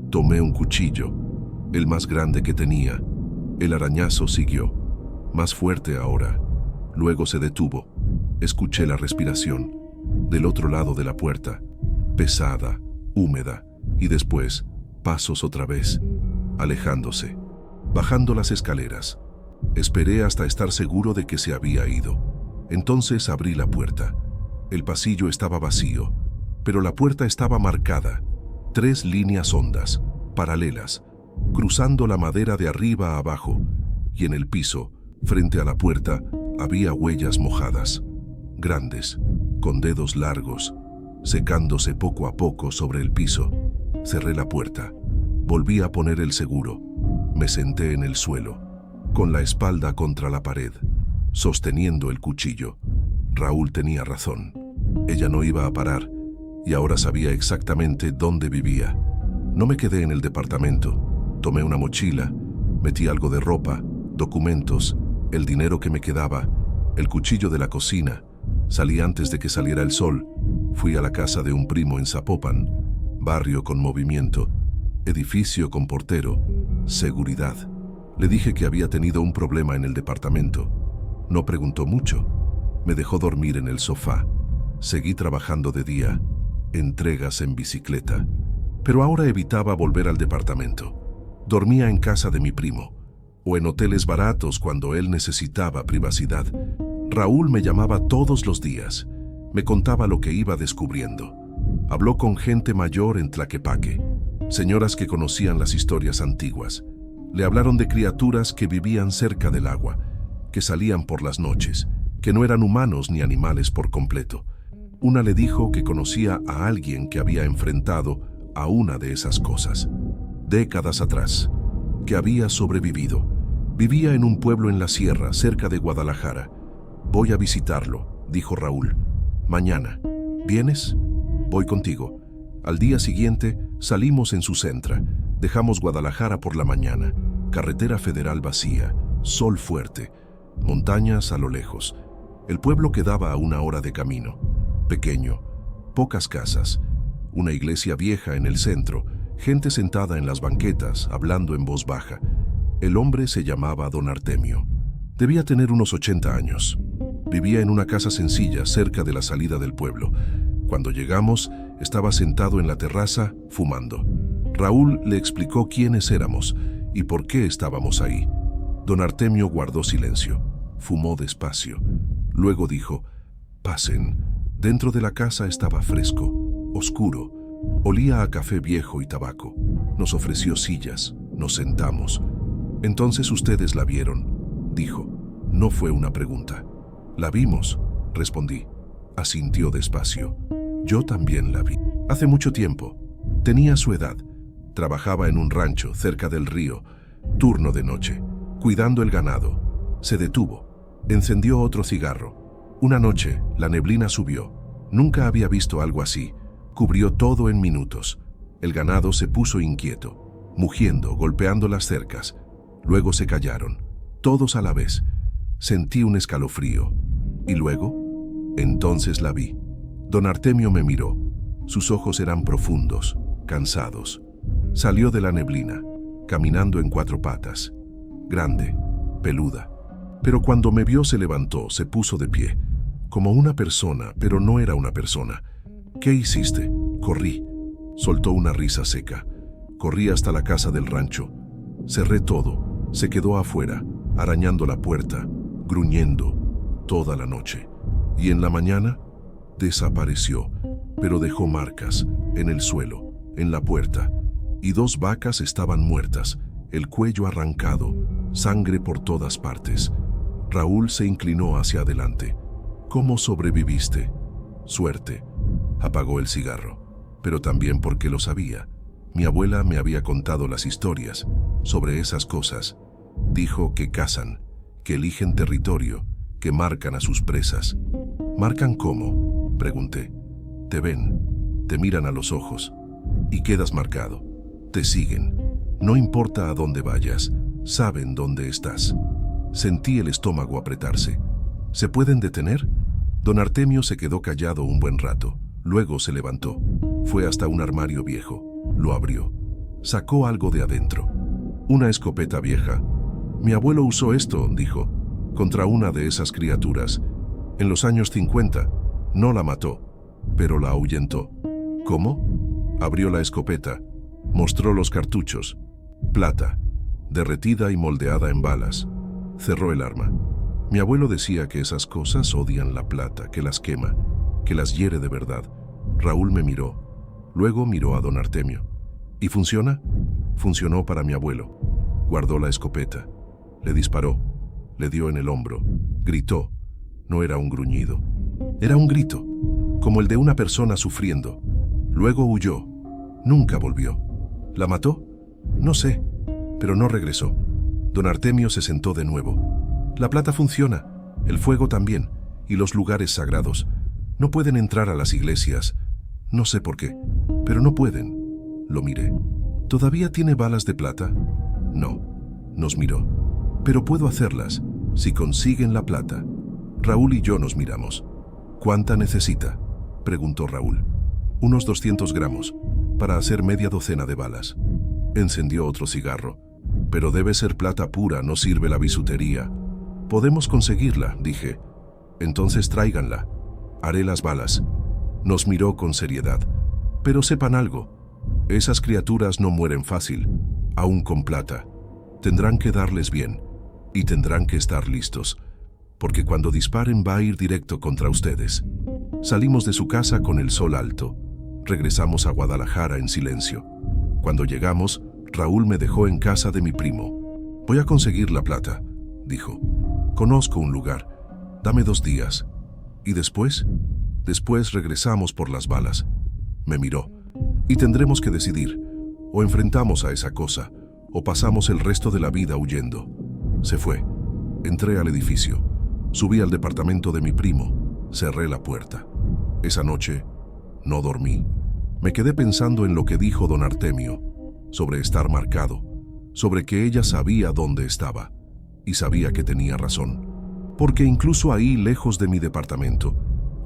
Speaker 1: tomé un cuchillo, el más grande que tenía. El arañazo siguió, más fuerte ahora. Luego se detuvo. Escuché la respiración, del otro lado de la puerta, pesada, húmeda, y después, pasos otra vez, alejándose, bajando las escaleras. Esperé hasta estar seguro de que se había ido. Entonces abrí la puerta. El pasillo estaba vacío, pero la puerta estaba marcada. 3 líneas hondas, paralelas, cruzando la madera de arriba a abajo, y en el piso, frente a la puerta, había huellas mojadas, grandes, con dedos largos, secándose poco a poco sobre el piso. Cerré la puerta, volví a poner el seguro, me senté en el suelo, con la espalda contra la pared, sosteniendo el cuchillo. Raúl tenía razón. Ella no iba a parar, y ahora sabía exactamente dónde vivía. No me quedé en el departamento. Tomé una mochila, metí algo de ropa, documentos, el dinero que me quedaba, el cuchillo de la cocina. Salí antes de que saliera el sol. Fui a la casa de un primo en Zapopan, barrio con movimiento, edificio con portero, seguridad. Le dije que había tenido un problema en el departamento. No preguntó mucho. Me dejó dormir en el sofá. Seguí trabajando de día, entregas en bicicleta. Pero ahora evitaba volver al departamento. Dormía en casa de mi primo, o en hoteles baratos cuando él necesitaba privacidad. Raúl me llamaba todos los días. Me contaba lo que iba descubriendo. Habló con gente mayor en Tlaquepaque, señoras que conocían las historias antiguas. Le hablaron de criaturas que vivían cerca del agua, que salían por las noches, que no eran humanos ni animales por completo. Una le dijo que conocía a alguien que había enfrentado a una de esas cosas, décadas atrás, que había sobrevivido. Vivía en un pueblo en la sierra, cerca de Guadalajara. Voy a visitarlo, dijo Raúl. Mañana. ¿Vienes? Voy contigo. Al día siguiente salimos en su Sentra. Dejamos Guadalajara por la mañana. Carretera federal vacía, sol fuerte, montañas a lo lejos. El pueblo quedaba a 1 hora de camino. Pequeño, pocas casas, una iglesia vieja en el centro, gente sentada en las banquetas, hablando en voz baja. El hombre se llamaba Don Artemio. Debía tener unos 80 años. Vivía en una casa sencilla cerca de la salida del pueblo. Cuando llegamos, estaba sentado en la terraza, fumando. Raúl le explicó quiénes éramos y por qué estábamos ahí. Don Artemio guardó silencio. Fumó despacio. Luego dijo, pasen. Dentro de la casa estaba fresco, oscuro. Olía a café viejo y tabaco. Nos ofreció sillas. Nos sentamos. Entonces ustedes la vieron, dijo. No fue una pregunta. La vimos, respondí. Asintió despacio. Yo también la vi. Hace mucho tiempo. Tenía su edad. Trabajaba en un rancho cerca del río, turno de noche, cuidando el ganado. Se detuvo. Encendió otro cigarro. Una noche, la neblina subió. Nunca había visto algo así. Cubrió todo en minutos. El ganado se puso inquieto, mugiendo, golpeando las cercas. Luego se callaron, todos a la vez. Sentí un escalofrío. ¿Y luego? Entonces la vi. Don Artemio me miró. Sus ojos eran profundos, cansados. Salió de la neblina, caminando en 4 patas. Grande, peluda. Pero cuando me vio se levantó, se puso de pie. Como una persona, pero no era una persona. ¿Qué hiciste? Corrí. Soltó una risa seca. Corrí hasta la casa del rancho. Cerré todo. Se quedó afuera, arañando la puerta, gruñendo, toda la noche. Y en la mañana, desapareció, pero dejó marcas, en el suelo, en la puerta. Y 2 vacas estaban muertas, el cuello arrancado, sangre por todas partes. Raúl se inclinó hacia adelante. ¿Cómo sobreviviste? Suerte. Apagó el cigarro, pero también porque lo sabía. Mi abuela me había contado las historias sobre esas cosas. Dijo que cazan, que eligen territorio, que marcan a sus presas. ¿Marcan cómo? Pregunté. Te ven, te miran a los ojos y quedas marcado. Te siguen. No importa a dónde vayas, saben dónde estás. Sentí el estómago apretarse. ¿Se pueden detener? Don Artemio se quedó callado un buen rato. Luego se levantó. Fue hasta un armario viejo. Lo abrió. Sacó algo de adentro. Una escopeta vieja. Mi abuelo usó esto, dijo, contra una de esas criaturas. En los años 50. No la mató, pero la ahuyentó. ¿Cómo? Abrió la escopeta. Mostró los cartuchos. Plata, derretida y moldeada en balas. Cerró el arma. Mi abuelo decía que esas cosas odian la plata, que las quema, que las hiere de verdad. Raúl me miró. Luego miró a don Artemio. ¿Y funciona? Funcionó para mi abuelo. Guardó la escopeta. Le disparó. Le dio en el hombro. Gritó. No era un gruñido. Era un grito, como el de una persona sufriendo. Luego huyó. Nunca volvió. ¿La mató? No sé, pero no regresó. Don Artemio se sentó de nuevo. La plata funciona, el fuego también, y los lugares sagrados. No pueden entrar a las iglesias. No sé por qué, pero no pueden. Lo miré. ¿Todavía tiene balas de plata? No. Nos miró. Pero puedo hacerlas, si consiguen la plata. Raúl y yo nos miramos. ¿Cuánta necesita? Preguntó Raúl. Unos 200 gramos, para hacer media docena de balas. Encendió otro cigarro. Pero debe ser plata pura, no sirve la bisutería. Podemos conseguirla, dije. Entonces tráiganla. Haré las balas. Nos miró con seriedad. Pero sepan algo. Esas criaturas no mueren fácil, aún con plata. Tendrán que darles bien. Y tendrán que estar listos. Porque cuando disparen va a ir directo contra ustedes. Salimos de su casa con el sol alto. Regresamos a Guadalajara en silencio. Cuando llegamos, Raúl me dejó en casa de mi primo. Voy a conseguir la plata, dijo. Conozco un lugar. Dame 2 días. ¿Y después? Después regresamos por las balas. Me miró. Y tendremos que decidir. O enfrentamos a esa cosa, o pasamos el resto de la vida huyendo. Se fue. Entré al edificio. Subí al departamento de mi primo. Cerré la puerta. Esa noche no dormí. Me quedé pensando en lo que dijo don Artemio, sobre estar marcado, sobre que ella sabía dónde estaba, y sabía que tenía razón. Porque incluso ahí, lejos de mi departamento,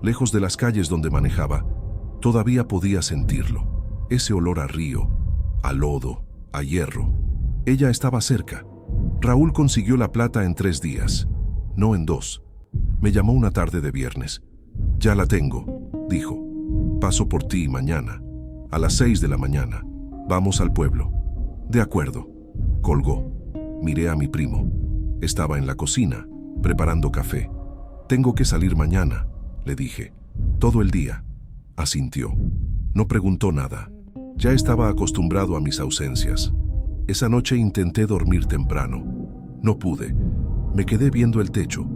Speaker 1: lejos de las calles donde manejaba, todavía podía sentirlo. Ese olor a río, a lodo, a hierro. Ella estaba cerca. Raúl consiguió la plata en 3 días, no en 2. Me llamó una tarde de viernes. Ya la tengo, dijo. Paso por ti mañana, a las 6 de la mañana. Vamos al pueblo. De acuerdo. Colgó. Miré a mi primo. Estaba en la cocina, preparando café. Tengo que salir mañana, le dije. Todo el día. Asintió. No preguntó nada. Ya estaba acostumbrado a mis ausencias. Esa noche intenté dormir temprano. No pude. Me quedé viendo el techo,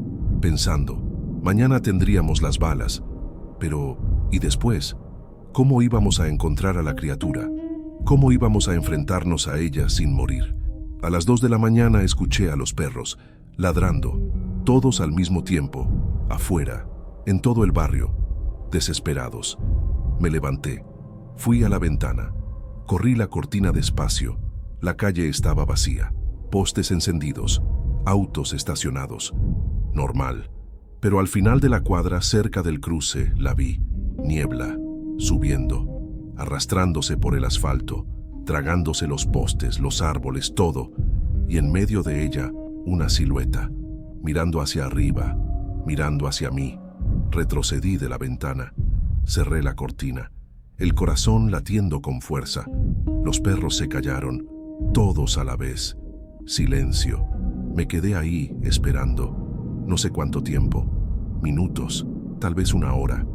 Speaker 1: pensando. Mañana tendríamos las balas. Pero, ¿y después? ¿Cómo íbamos a encontrar a la criatura? ¿Cómo íbamos a enfrentarnos a ella sin morir? A las 2 de la mañana escuché a los perros, ladrando, todos al mismo tiempo, afuera, en todo el barrio, desesperados. Me levanté, fui a la ventana, corrí la cortina despacio. La calle estaba vacía, postes encendidos, autos estacionados. Normal. Pero al final de la cuadra, cerca del cruce, la vi, niebla, subiendo, arrastrándose por el asfalto, tragándose los postes, los árboles, todo, y en medio de ella, una silueta, mirando hacia arriba, mirando hacia mí. Retrocedí de la ventana, cerré la cortina, el corazón latiendo con fuerza. Los perros se callaron, todos a la vez. Silencio. Me quedé ahí, esperando. No sé cuánto tiempo, minutos, tal vez una hora.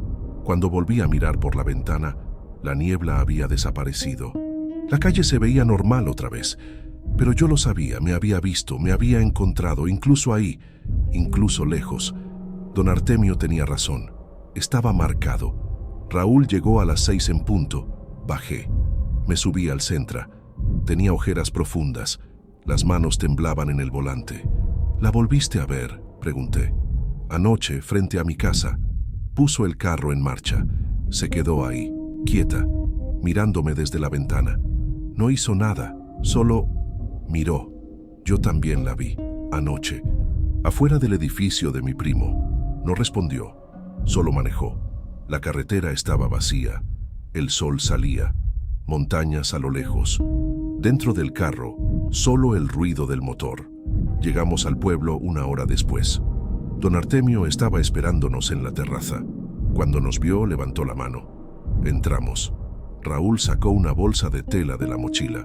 Speaker 1: Cuando volví a mirar por la ventana, la niebla había desaparecido. La calle se veía normal otra vez, pero yo lo sabía, me había visto, me había encontrado, incluso ahí, incluso lejos. Don Artemio tenía razón, estaba marcado. Raúl llegó a las 6 en punto, bajé, me subí al Sentra. Tenía ojeras profundas, las manos temblaban en el volante. ¿La volviste a ver?, pregunté. Anoche, frente a mi casa. Puso el carro en marcha. Se quedó ahí, quieta, mirándome desde la ventana. No hizo nada, solo miró. Yo también la vi, anoche, afuera del edificio de mi primo. No respondió, solo manejó. La carretera estaba vacía. El sol salía. Montañas a lo lejos. Dentro del carro, solo el ruido del motor. Llegamos al pueblo una hora después. Don Artemio estaba esperándonos en la terraza. Cuando nos vio, levantó la mano. Entramos. Raúl sacó una bolsa de tela de la mochila.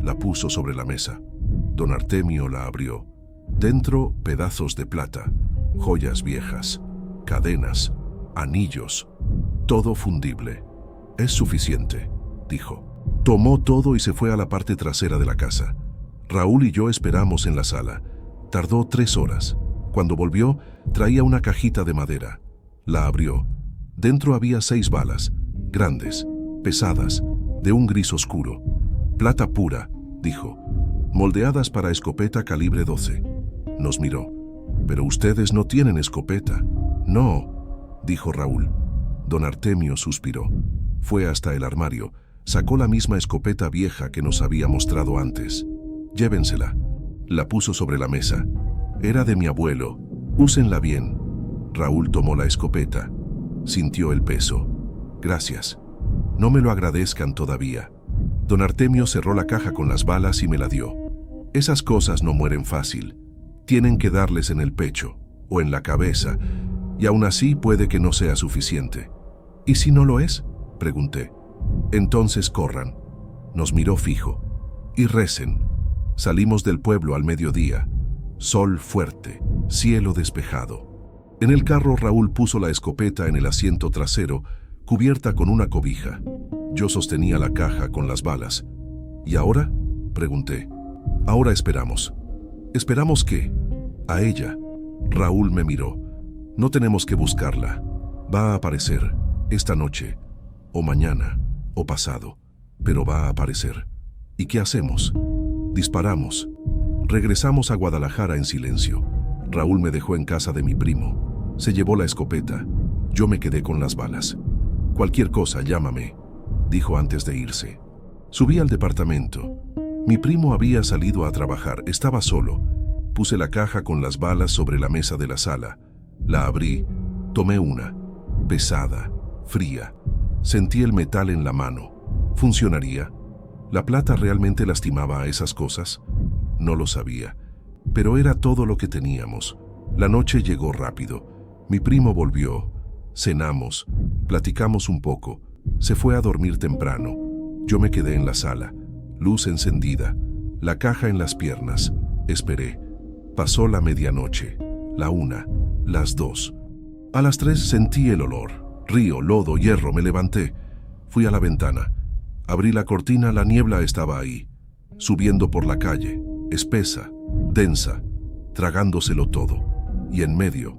Speaker 1: La puso sobre la mesa. Don Artemio la abrió. Dentro, pedazos de plata, joyas viejas, cadenas, anillos, todo fundible. Es suficiente, dijo. Tomó todo y se fue a la parte trasera de la casa. Raúl y yo esperamos en la sala. Tardó 3 horas. Cuando volvió, traía una cajita de madera. La abrió. Dentro había 6 balas, grandes, pesadas, de un gris oscuro. Plata pura, dijo, moldeadas para escopeta calibre 12. Nos miró. «Pero ustedes no tienen escopeta». «No», dijo Raúl. Don Artemio suspiró. Fue hasta el armario. Sacó la misma escopeta vieja que nos había mostrado antes. «Llévensela». La puso sobre la mesa. «Era de mi abuelo. Úsenla bien». Raúl tomó la escopeta. Sintió el peso. «Gracias. No me lo agradezcan todavía». Don Artemio cerró la caja con las balas y me la dio. «Esas cosas no mueren fácil. Tienen que darles en el pecho o en la cabeza, y aún así puede que no sea suficiente». «¿Y si no lo es?», pregunté. «Entonces corran». Nos miró fijo. «Y recen». Salimos del pueblo al mediodía. Sol fuerte, cielo despejado. En el carro Raúl puso la escopeta en el asiento trasero, cubierta con una cobija. Yo sostenía la caja con las balas. «¿Y ahora?», pregunté. «Ahora esperamos». «¿Esperamos qué?». «A ella». Raúl me miró. «No tenemos que buscarla. Va a aparecer, esta noche, o mañana, o pasado, pero va a aparecer». «¿Y qué hacemos?». «Disparamos». Regresamos a Guadalajara en silencio. Raúl me dejó en casa de mi primo. Se llevó la escopeta. Yo me quedé con las balas. «Cualquier cosa, llámame», dijo antes de irse. Subí al departamento. Mi primo había salido a trabajar, estaba solo. Puse la caja con las balas sobre la mesa de la sala. La abrí, tomé una, pesada, fría. Sentí el metal en la mano. ¿Funcionaría? ¿La plata realmente lastimaba a esas cosas? No lo sabía, pero era todo lo que teníamos. La noche llegó rápido. Mi primo volvió. Cenamos, platicamos un poco. Se fue a dormir temprano. Yo me quedé en la sala, luz encendida, la caja en las piernas. Esperé. Pasó la medianoche, la 1, las 2. A las 3 sentí el olor. Río, lodo, hierro. Me levanté. Fui a la ventana. Abrí la cortina, la niebla estaba ahí, subiendo por la calle, espesa, densa, tragándoselo todo. Y en medio,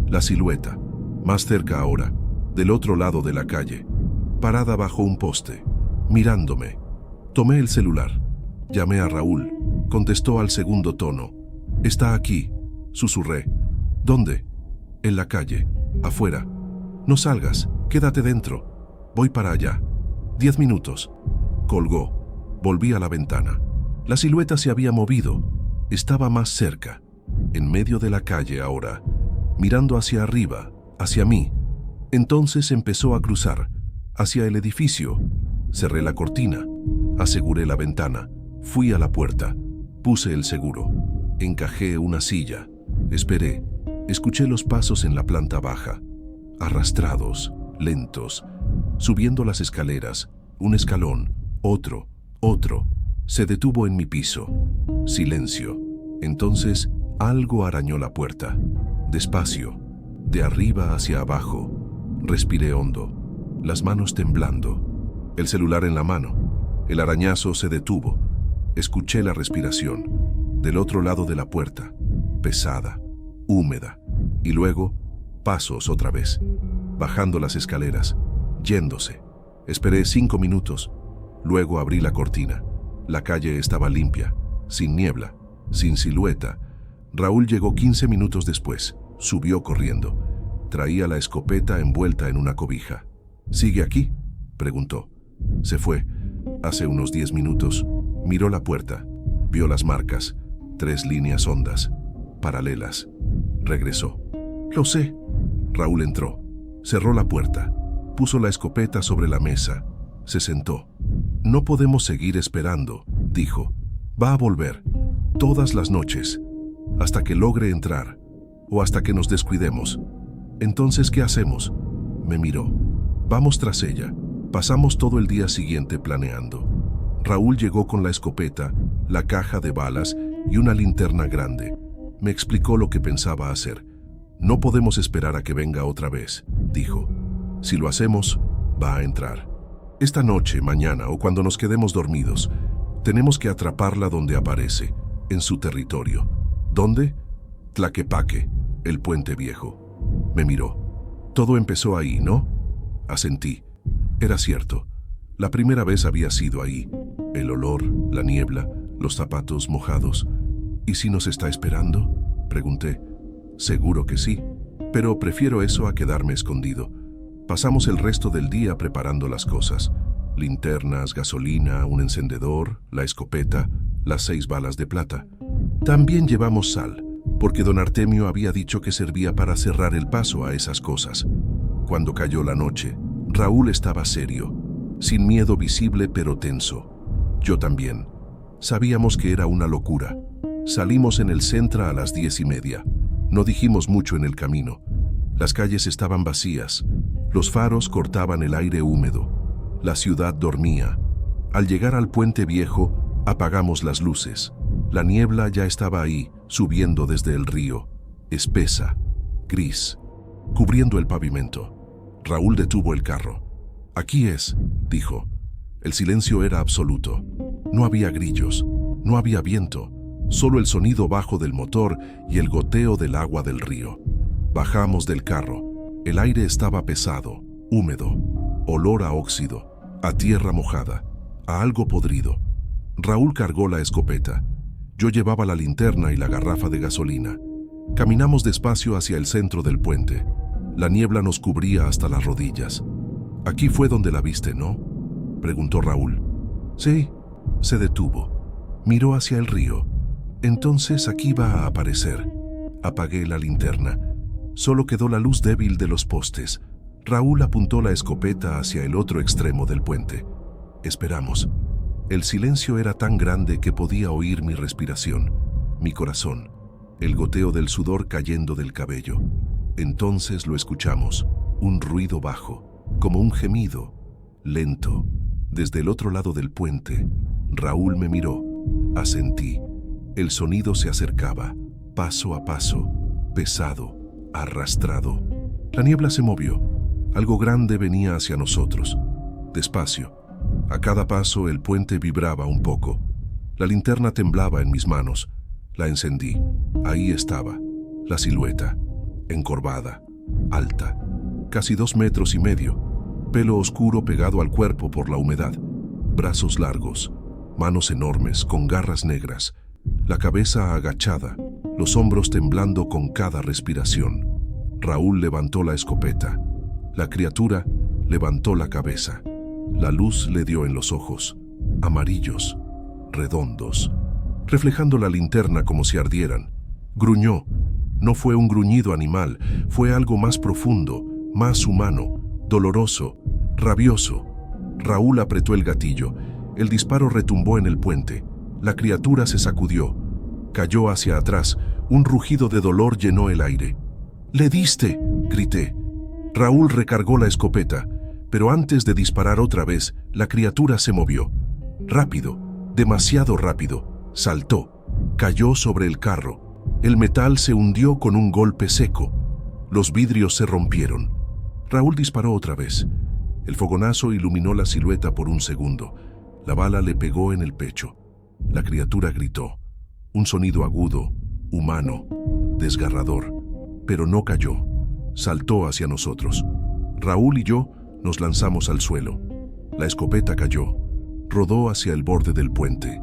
Speaker 1: la silueta, más cerca ahora, del otro lado de la calle. parada bajo un poste, mirándome. Tomé el celular. Llamé a Raúl. Contestó al segundo tono. «Está aquí», susurré. «¿Dónde?» «En la calle, afuera. No salgas, quédate dentro. Voy para allá. 10 minutos». Colgó. Volví a la ventana. La silueta se había movido. Estaba más cerca, en medio de la calle ahora, mirando hacia arriba, hacia mí. Entonces empezó a cruzar, hacia el edificio. Cerré la cortina, aseguré la ventana, fui a la puerta, puse el seguro, encajé una silla, esperé, escuché los pasos en la planta baja, arrastrados, lentos, subiendo las escaleras, un escalón, otro. Se detuvo en mi piso. Silencio. Entonces, algo arañó la puerta. Despacio, de arriba hacia abajo. Respiré hondo, las manos temblando. El celular en la mano. El arañazo se detuvo. Escuché la respiración. Del otro lado de la puerta. Pesada, húmeda. Y luego, pasos otra vez. Bajando las escaleras. Yéndose. Esperé 5 minutos. Luego abrí la cortina. La calle estaba limpia, sin niebla, sin silueta. Raúl llegó 15 minutos después. Subió corriendo. Traía la escopeta envuelta en una cobija. ¿Sigue aquí?, preguntó. Se fue. Hace unos 10 minutos. Miró la puerta. Vio las marcas. 3 líneas hondas, paralelas. Regresó. Lo sé. Raúl entró. Cerró la puerta. Puso la escopeta sobre la mesa. Se sentó. No podemos seguir esperando, dijo. Va a volver, todas las noches, hasta que logre entrar, o hasta que nos descuidemos. Entonces, ¿qué hacemos? Me miró. Vamos tras ella. Pasamos todo el día siguiente planeando. Raúl llegó con la escopeta, la caja de balas y una linterna grande. Me explicó lo que pensaba hacer. No podemos esperar a que venga otra vez, dijo. Si lo hacemos, va a entrar. Esta noche, mañana o cuando nos quedemos dormidos, tenemos que atraparla donde aparece, en su territorio. ¿Dónde? Tlaquepaque, el Puente Viejo. Me miró. Todo empezó ahí, ¿no? Asentí. Era cierto. La primera vez había sido ahí. El olor, la niebla, los zapatos mojados. ¿Y si nos está esperando?, pregunté. Seguro que sí, pero prefiero eso a quedarme escondido. Pasamos el resto del día preparando las cosas. Linternas, gasolina, un encendedor, la escopeta, las 6 balas de plata. También llevamos sal, porque don Artemio había dicho que servía para cerrar el paso a esas cosas. Cuando cayó la noche, Raúl estaba serio, sin miedo visible pero tenso. Yo también. Sabíamos que era una locura. Salimos en el Centra a las 10:30. No dijimos mucho en el camino. Las calles estaban vacías. Los faros cortaban el aire húmedo. La ciudad dormía. Al llegar al Puente Viejo, apagamos las luces. La niebla ya estaba ahí, subiendo desde el río, espesa, gris, cubriendo el pavimento. Raúl detuvo el carro. «Aquí es», dijo. El silencio era absoluto. No había grillos, no había viento, solo el sonido bajo del motor y el goteo del agua del río. Bajamos del carro. El aire estaba pesado, húmedo, olor a óxido, a tierra mojada, a algo podrido. Raúl cargó la escopeta. Yo llevaba la linterna y la garrafa de gasolina. Caminamos despacio hacia el centro del puente. La niebla nos cubría hasta las rodillas. «Aquí fue donde la viste, ¿no?», preguntó Raúl. «Sí». Se detuvo. Miró hacia el río. «Entonces aquí va a aparecer». Apagué la linterna. Solo quedó la luz débil de los postes. Raúl apuntó la escopeta hacia el otro extremo del puente. Esperamos. El silencio era tan grande que podía oír mi respiración, mi corazón, el goteo del sudor cayendo del cabello. Entonces lo escuchamos, un ruido bajo, como un gemido, lento. Desde el otro lado del puente, Raúl me miró. Asentí. El sonido se acercaba, paso a paso, pesado, arrastrado. La niebla se movió. Algo grande venía hacia nosotros. Despacio. A cada paso el puente vibraba un poco. La linterna temblaba en mis manos. La encendí. Ahí estaba, la silueta, encorvada, alta, casi 2,5 metros. Pelo oscuro pegado al cuerpo por la humedad, brazos largos, manos enormes con garras negras, la cabeza agachada, los hombros temblando con cada respiración. Raúl levantó la escopeta. La criatura levantó la cabeza. La luz le dio en los ojos, amarillos, redondos, reflejando la linterna como si ardieran. Gruñó. No fue un gruñido animal, fue algo más profundo, más humano, doloroso, rabioso. Raúl apretó el gatillo. El disparo retumbó en el puente. La criatura se sacudió. Cayó hacia atrás. Un rugido de dolor llenó el aire. «¡Le diste!», grité. Raúl recargó la escopeta, pero antes de disparar otra vez, la criatura se movió. Rápido, demasiado rápido. Saltó. Cayó sobre el carro. El metal se hundió con un golpe seco. Los vidrios se rompieron. Raúl disparó otra vez. El fogonazo iluminó la silueta por un segundo. La bala le pegó en el pecho. La criatura gritó. Un sonido agudo, humano, desgarrador. Pero no cayó. Saltó hacia nosotros. Raúl y yo nos lanzamos al suelo. La escopeta cayó. Rodó hacia el borde del puente.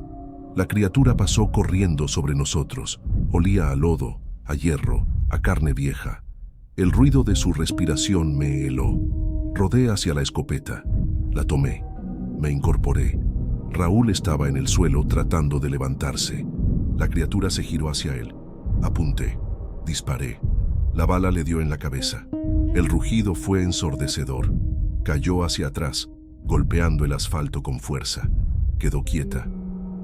Speaker 1: La criatura pasó corriendo sobre nosotros. Olía a lodo, a hierro, a carne vieja. El ruido de su respiración me heló. Rodé hacia la escopeta. La tomé. Me incorporé. Raúl estaba en el suelo tratando de levantarse. La criatura se giró hacia él. Apunté. Disparé. La bala le dio en la cabeza. El rugido fue ensordecedor. Cayó hacia atrás, golpeando el asfalto con fuerza. Quedó quieta.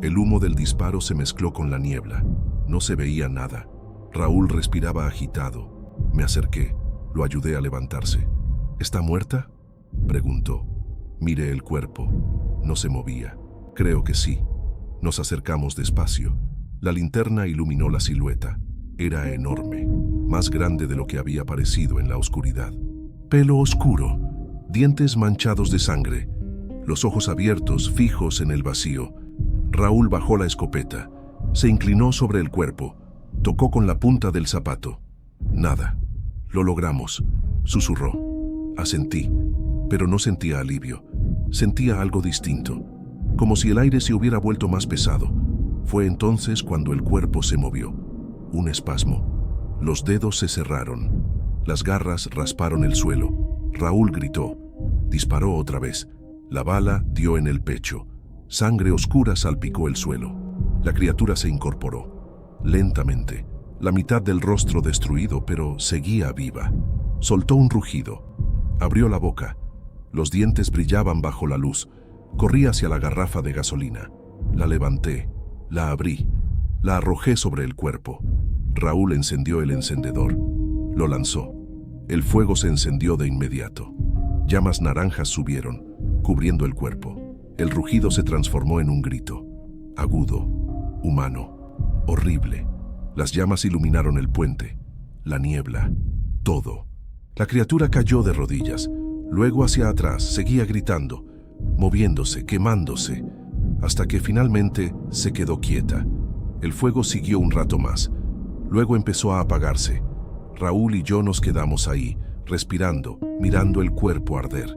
Speaker 1: El humo del disparo se mezcló con la niebla. No se veía nada. Raúl respiraba agitado. Me acerqué. Lo ayudé a levantarse. ¿Está muerta?, preguntó. Miré el cuerpo. No se movía. Creo que sí. Nos acercamos despacio. La linterna iluminó la silueta. Era enorme, más grande de lo que había parecido en la oscuridad. Pelo oscuro, dientes manchados de sangre, los ojos abiertos, fijos en el vacío. Raúl bajó la escopeta, se inclinó sobre el cuerpo, tocó con la punta del zapato. Nada. Lo logramos, susurró. Asentí, pero no sentía alivio. Sentía algo distinto, como si el aire se hubiera vuelto más pesado. Fue entonces cuando el cuerpo se movió. Un espasmo. Los dedos se cerraron. Las garras rasparon el suelo. Raúl gritó. Disparó otra vez. La bala dio en el pecho. Sangre oscura salpicó el suelo. La criatura se incorporó. Lentamente. La mitad del rostro destruido, pero seguía viva. Soltó un rugido. Abrió la boca. Los dientes brillaban bajo la luz. Corrí hacia la garrafa de gasolina. La levanté. La abrí. La arrojé sobre el cuerpo. Raúl encendió el encendedor. Lo lanzó. El fuego se encendió de inmediato. Llamas naranjas subieron, cubriendo el cuerpo. El rugido se transformó en un grito. Agudo, humano, horrible. Las llamas iluminaron el puente, la niebla, todo. La criatura cayó de rodillas. Luego hacia atrás, seguía gritando, moviéndose, quemándose, hasta que finalmente se quedó quieta. El fuego siguió un rato más. Luego empezó a apagarse. Raúl y yo nos quedamos ahí, respirando, mirando el cuerpo arder.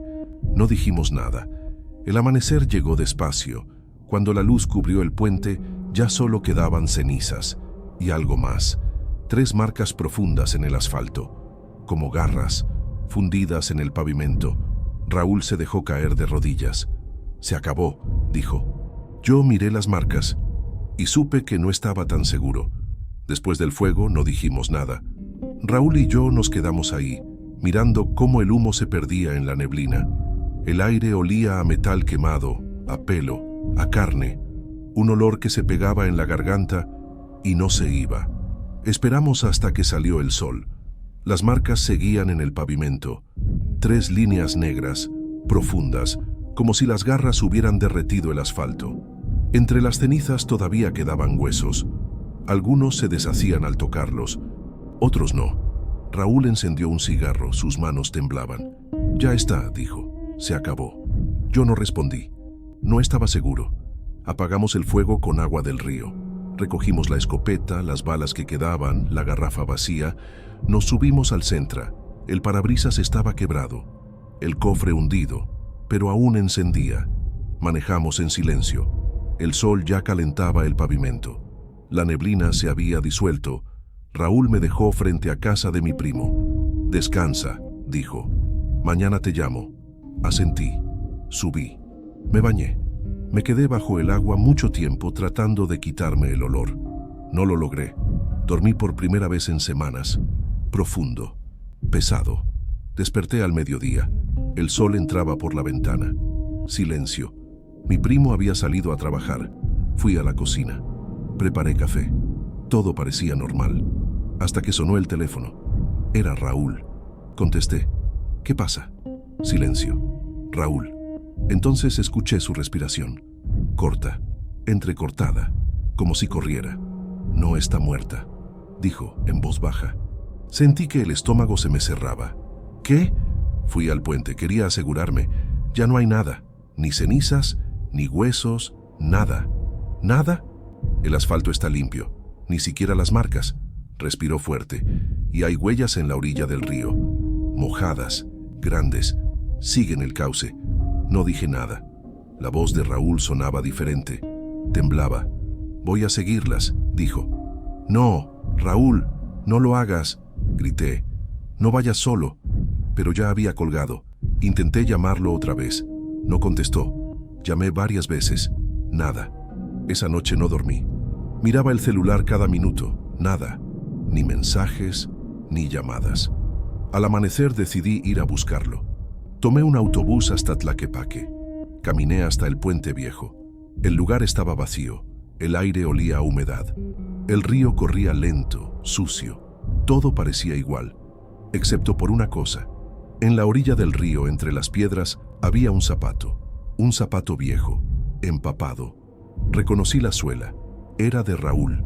Speaker 1: No dijimos nada. El amanecer llegó despacio. Cuando la luz cubrió el puente, ya solo quedaban cenizas. Y algo más. 3 marcas profundas en el asfalto, como garras, fundidas en el pavimento. Raúl se dejó caer de rodillas. Se acabó, dijo. Yo miré las marcas y supe que no estaba tan seguro. Después del fuego no dijimos nada. Raúl y yo nos quedamos ahí, mirando cómo el humo se perdía en la neblina. El aire olía a metal quemado, a pelo, a carne, un olor que se pegaba en la garganta y no se iba. Esperamos hasta que salió el sol. Las marcas seguían en el pavimento, 3 líneas negras, profundas, como si las garras hubieran derretido el asfalto. Entre las cenizas todavía quedaban huesos. Algunos se deshacían al tocarlos, otros no. Raúl encendió un cigarro, sus manos temblaban. Ya está, dijo. Se acabó. Yo no respondí. No estaba seguro. Apagamos el fuego con agua del río. Recogimos la escopeta, las balas que quedaban, la garrafa vacía. Nos subimos al Sentra. El parabrisas estaba quebrado. El cofre hundido, pero aún encendía. Manejamos en silencio. El sol ya calentaba el pavimento. La neblina se había disuelto. Raúl me dejó frente a casa de mi primo. «Descansa», dijo. «Mañana te llamo». Asentí. Subí. Me bañé. Me quedé bajo el agua mucho tiempo tratando de quitarme el olor. No lo logré. Dormí por primera vez en semanas. Profundo. Pesado. Desperté al mediodía. El sol entraba por la ventana. Silencio. Mi primo había salido a trabajar. Fui a la cocina. Preparé café. Todo parecía normal. Hasta que sonó el teléfono. Era Raúl. Contesté. «¿Qué pasa?» Silencio. «Raúl». Entonces escuché su respiración. Corta, entrecortada, como si corriera. «No está muerta», dijo en voz baja. Sentí que el estómago se me cerraba. «¿Qué?» Fui al puente, quería asegurarme. Ya no hay nada, ni cenizas, ni huesos, nada. ¿Nada? El asfalto está limpio, ni siquiera las marcas. Respiró fuerte, y hay huellas en la orilla del río. Mojadas, grandes, siguen el cauce. No dije nada. La voz de Raúl sonaba diferente. Temblaba. «Voy a seguirlas», dijo. «No, Raúl, no lo hagas», grité. «No vayas solo». Pero ya había colgado. Intenté llamarlo otra vez. No contestó. Llamé varias veces. Nada. Esa noche no dormí. Miraba el celular cada minuto. Nada. Ni mensajes, ni llamadas. Al amanecer decidí ir a buscarlo. Tomé un autobús hasta Tlaquepaque. Caminé hasta el Puente Viejo. El lugar estaba vacío. El aire olía a humedad. El río corría lento, sucio. Todo parecía igual, excepto por una cosa. En la orilla del río, entre las piedras, había un zapato viejo, empapado. Reconocí la suela. Era de Raúl.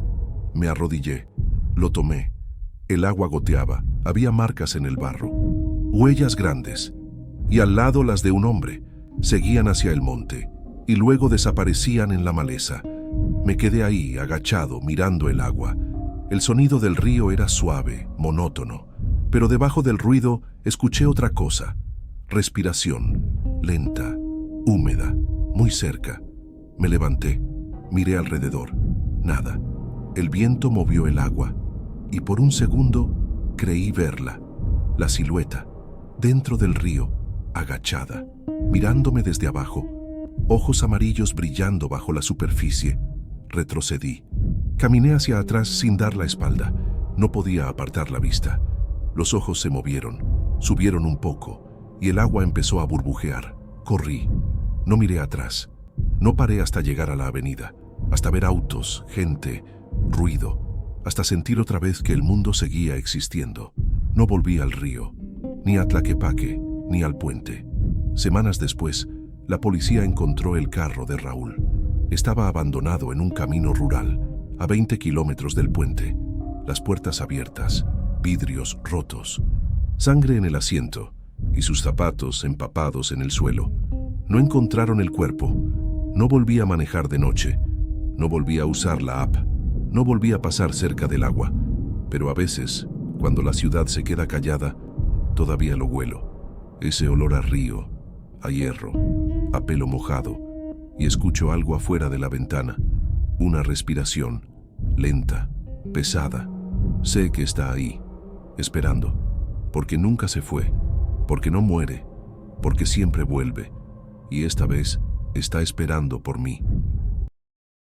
Speaker 1: Me arrodillé. Lo tomé. El agua goteaba. Había marcas en el barro. Huellas grandes. Y al lado las de un hombre. Seguían hacia el monte. Y luego desaparecían en la maleza. Me quedé ahí, agachado, mirando el agua. El sonido del río era suave, monótono. Pero debajo del ruido escuché otra cosa. Respiración. Lenta. Húmeda. Muy cerca. Me levanté. Miré alrededor. Nada. El viento movió el agua. Y por un segundo creí verla. La silueta. Dentro del río. Agachada. Mirándome desde abajo. Ojos amarillos brillando bajo la superficie. Retrocedí. Caminé hacia atrás sin dar la espalda. No podía apartar la vista. Los ojos se movieron. Subieron un poco. Y el agua empezó a burbujear. Corrí. No miré atrás. No paré hasta llegar a la avenida. Hasta ver autos, gente, ruido. Hasta sentir otra vez que el mundo seguía existiendo. No volví al río. Ni a Tlaquepaque, ni al puente. Semanas después, la policía encontró el carro de Raúl. Estaba abandonado en un camino rural, a 20 kilómetros del puente. Las puertas abiertas, vidrios rotos, sangre en el asiento y sus zapatos empapados en el suelo. No encontraron el cuerpo. No volví a manejar de noche. No volví a usar la app. No volví a pasar cerca del agua. Pero a veces, cuando la ciudad se queda callada, todavía lo huelo. Ese olor a río, a hierro, a pelo mojado, y escucho algo afuera de la ventana. Una respiración, lenta, pesada. Sé que está ahí, esperando, porque nunca se fue, porque no muere, porque siempre vuelve, y esta vez está esperando por mí.